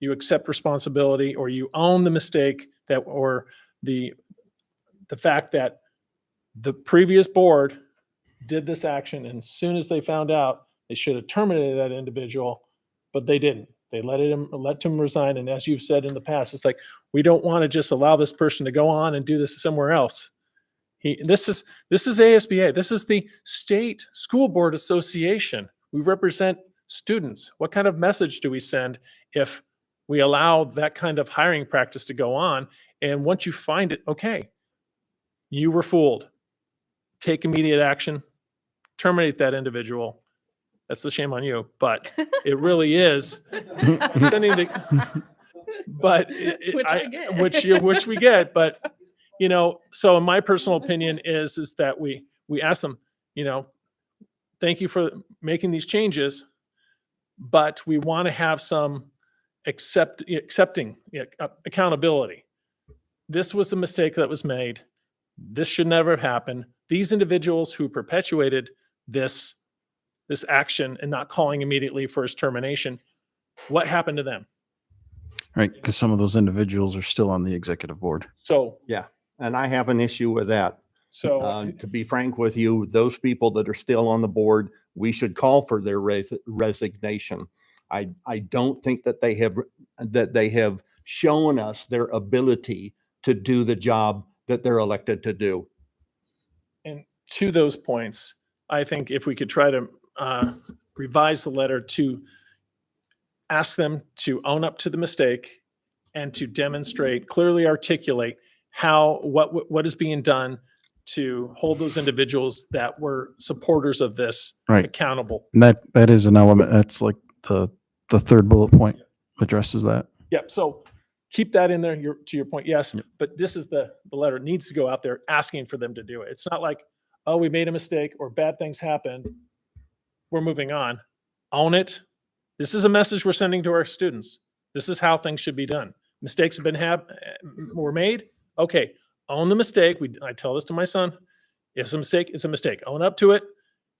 You accept responsibility, or you own the mistake that, or the fact that the previous board did this action, and as soon as they found out, they should have terminated that individual, but they didn't. They let him resign. And as you've said in the past, it's like, we don't want to just allow this person to go on and do this somewhere else. This is ASBA. This is the State School Board Association. We represent students. What kind of message do we send if we allow that kind of hiring practice to go on? And once you find it, okay, you were fooled. Take immediate action. Terminate that individual. That's the shame on you, but it really is sending the, but which we get, but so in my personal opinion is that we ask them, thank you for making these changes, but we want to have some accepting accountability. This was a mistake that was made. This should never happen. These individuals who perpetuated this action and not calling immediately for his termination, what happened to them? Right, because some of those individuals are still on the executive board. So yeah, and I have an issue with that. So to be frank with you, those people that are still on the board, we should call for their resignation. I don't think that they have shown us their ability to do the job that they're elected to do. And to those points, I think if we could try to revise the letter to ask them to own up to the mistake and to demonstrate, clearly articulate what is being done to hold those individuals that were supporters of this accountable. And that is an element. That's like the third bullet point addresses that. Yep. So keep that in there. To your point, yes. Yep. But this is the letter needs to go out there asking for them to do it. It's not like, oh, we made a mistake or bad things happened, we're moving on. Own it. This is a message we're sending to our students. This is how things should be done. Mistakes were made. Okay, own the mistake. I tell this to my son. It's a mistake. It's a mistake. Own up to it.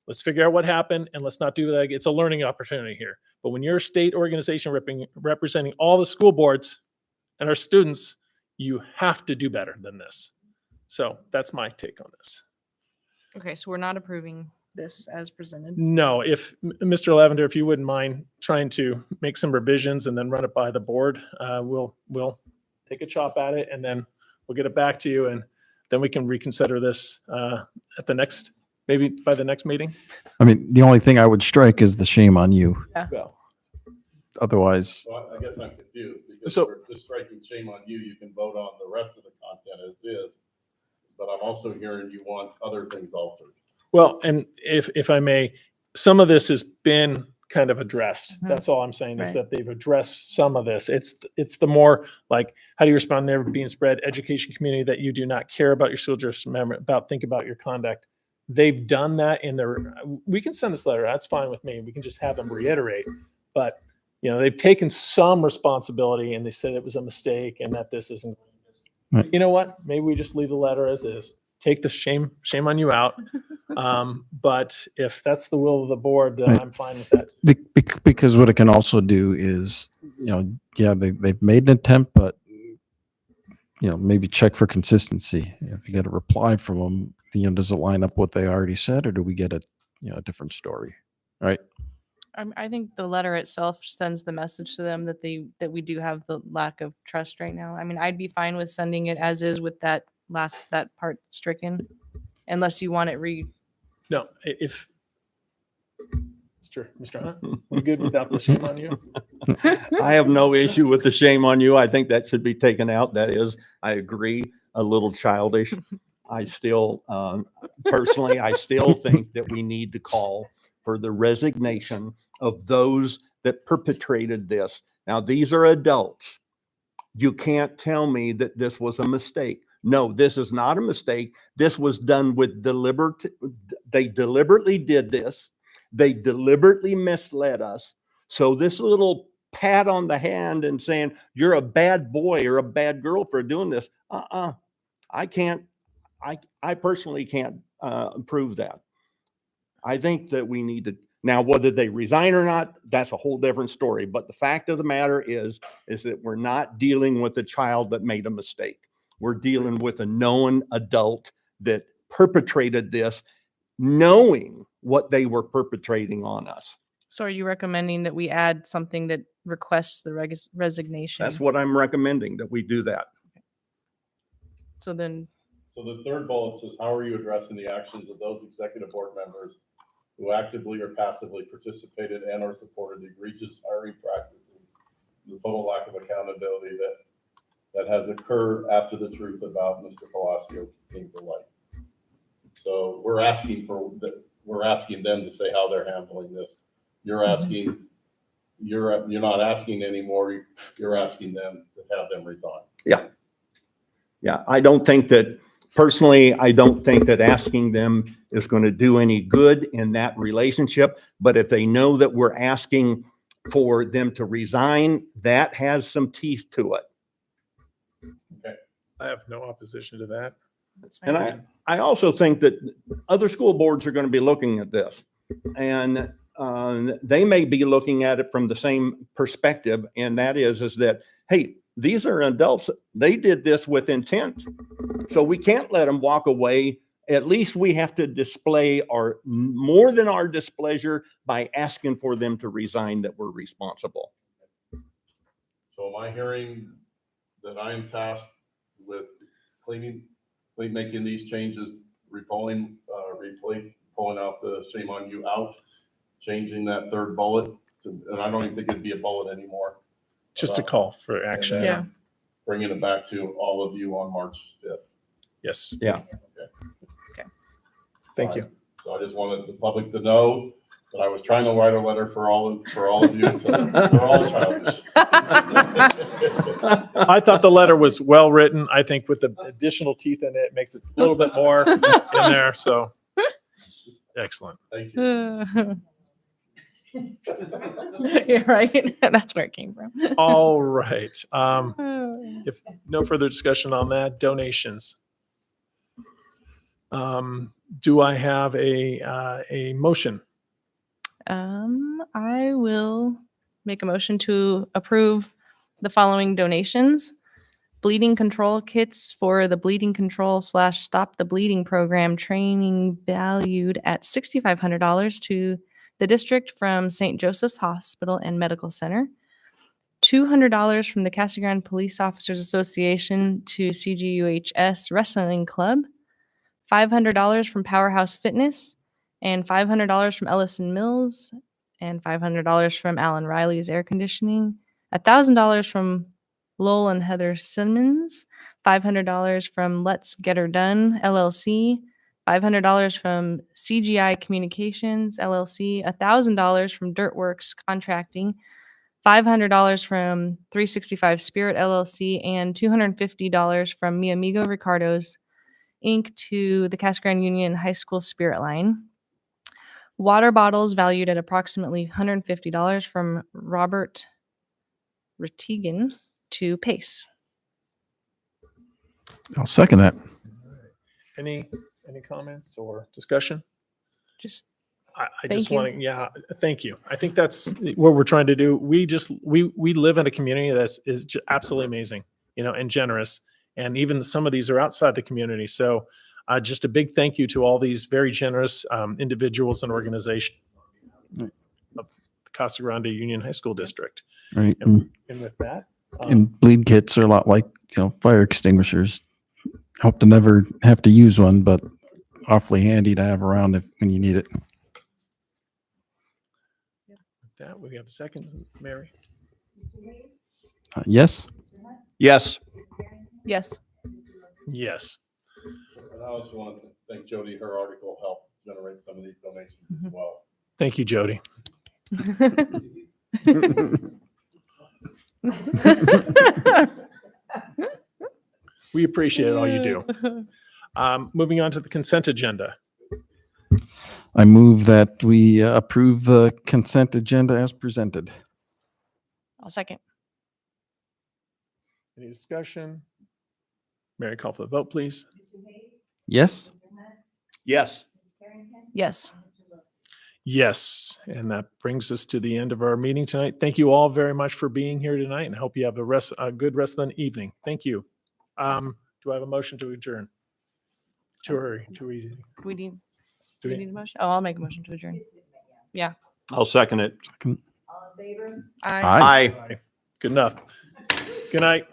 Let's figure out what happened, and let's not do that. It's a learning opportunity here. But when you're a state organization representing all the school boards and our students, you have to do better than this. So that's my take on this. Okay, so we're not approving this as presented. No, if Mr. Lavender, if you wouldn't mind trying to make some revisions and then run it by the board, we'll take a chop at it and then we'll get it back to you, and then we can reconsider this at the next, maybe by the next meeting. I mean, the only thing I would strike is the shame on you. Yeah. Well, Otherwise, Well, I guess I'm confused because So- for just striking shame on you, you can vote on the rest of the content as is. But I'm also hearing you want other things altered. well, and if I may, some of this has been kind of addressed. Mhm. That's all I'm saying is Right. that they've addressed some of this. It's the more like, how do you respond to never being spread education community that you do not care about your school district member, think about your conduct. They've done that in their, we can send this letter. That's fine with me. We can just have them reiterate, but they've taken some responsibility and they said it was a mistake and that this isn't. Right. You know what? Maybe we just leave the letter as is. Take the shame on you out. But if that's the will of the board, then Right. I'm fine with that. because what it can also do is, they've made an attempt, but maybe check for consistency. If you get a reply from them, does it line up what they already said, or do we get a different story, right? I think the letter itself sends the message to them that we do have the lack of trust right now. I mean, I'd be fine with sending it as is with that part stricken, unless you want it No, if, Mr. Hunt, you good without the shame on you? I have no issue with the shame on you. I think that should be taken out. That is, I agree, a little childish. I still, personally, I still think that we need to call for the resignation of those that perpetrated this. Now, these are adults. You can't tell me that this was a mistake. No, this is not a mistake. This was done with they deliberately did this. They deliberately misled us. So this little pat on the hand and saying, you're a bad boy or a bad girl for doing this. I can't, I personally can't prove that. I think that we need to, now whether they resign or not, that's a whole different story. But the fact of the matter is that we're not dealing with a child that made a mistake. We're dealing with a known adult that perpetrated this, knowing what they were perpetrating on us. So are you recommending that we add something that requests the resignation? That's what I'm recommending, that we do that. So then, So the third bullet says, how are you addressing the actions of those executive board members who actively or passively participated and or supported the egregious hiring practices, the total lack of accountability that has occurred after the truth about Mr. Palacio came to light? So we're asking them to say how they're handling this. You're asking, you're not asking anymore. You're asking them to have them resign. Yeah. Yeah. I don't think that, personally, I don't think that asking them is going to do any good in that relationship. But if they know that we're asking for them to resign, that has some teeth to it. Okay. I have no opposition to that. that's fine. And I also think that other school boards are going to be looking at this, and they may be looking at it from the same perspective. And that is that, hey, these are adults. They did this with intent. So we can't let them walk away. At least we have to display our more than our displeasure by asking for them to resign, that we're responsible. So am I hearing that I am tasked with making these changes, pulling out the shame on you out, changing that third bullet to, and I don't even think it'd be a bullet anymore. Just a call for action. And then Yeah. Bringing it back to all of you on March 5th. Yes. Yeah. Thank you. So I just wanted the public to know that I was trying to write a letter for all of you. So we're all childish. I thought the letter was well written. I think with the additional teeth in it, makes it a little bit more in there. So excellent. Thank you. You're right. That's where it came from. All right. If no further discussion on that, donations. Do I have a motion? I will make a motion to approve the following donations. Bleeding control kits for the bleeding control / stop the bleeding program training valued at $6,500 to the district from St. Joseph's Hospital and Medical Center. $200 from the Casa Grande Police Officers Association to CGUHS Wrestling Club. $500 from Powerhouse Fitness, and $500 from Ellison Mills, and $500 from Allen Riley's Air Conditioning. $1,000 from Lowell and Heather Simmons. $500 from Let's Get Her Done LLC. $500 from CGI Communications LLC. $1,000 from Dirtworks Contracting. $500 from 365 Spirit LLC, and $250 from Mi Amigo Ricardo's Inc. to the Casa Grande Union High School Spirit Line. Water bottles valued at approximately $150 from Robert Retigan to Pace. I'll second that. Any comments or discussion? Just I Thank just you. want to, yeah, thank you. I think that's what we're trying to do. We live in a community that is absolutely amazing, and generous. And even some of these are outside the community. So just a big thank you to all these very generous individuals and organizations of the Casa Grande Union High School District. Right. And with that. And bleed kits are a lot like, fire extinguishers. Hope to never have to use one, but awfully handy to have around when you need it. That, we have a second, Mary. Yes. Yes. Yes. Yes. And I also want to thank Jody. Her article helped generate some of these donations as well. Thank you, Jody. We appreciate all you do. Moving on to the consent agenda. I move that we approve the consent agenda as presented. I'll second. Any discussion? Mary, call for the vote, please. Yes. Yes. Yes. Yes, and that brings us to the end of our meeting tonight. Thank you all very much for being here tonight, and hope you have a good rest of the evening. Thank you. Do I have a motion to adjourn? Too early, too easy. We need, Do do we we- need a motion? Oh, I'll make a motion to adjourn. Yeah. I'll second it. All in favor? Aye. Aye. Aye. Good enough. Good night.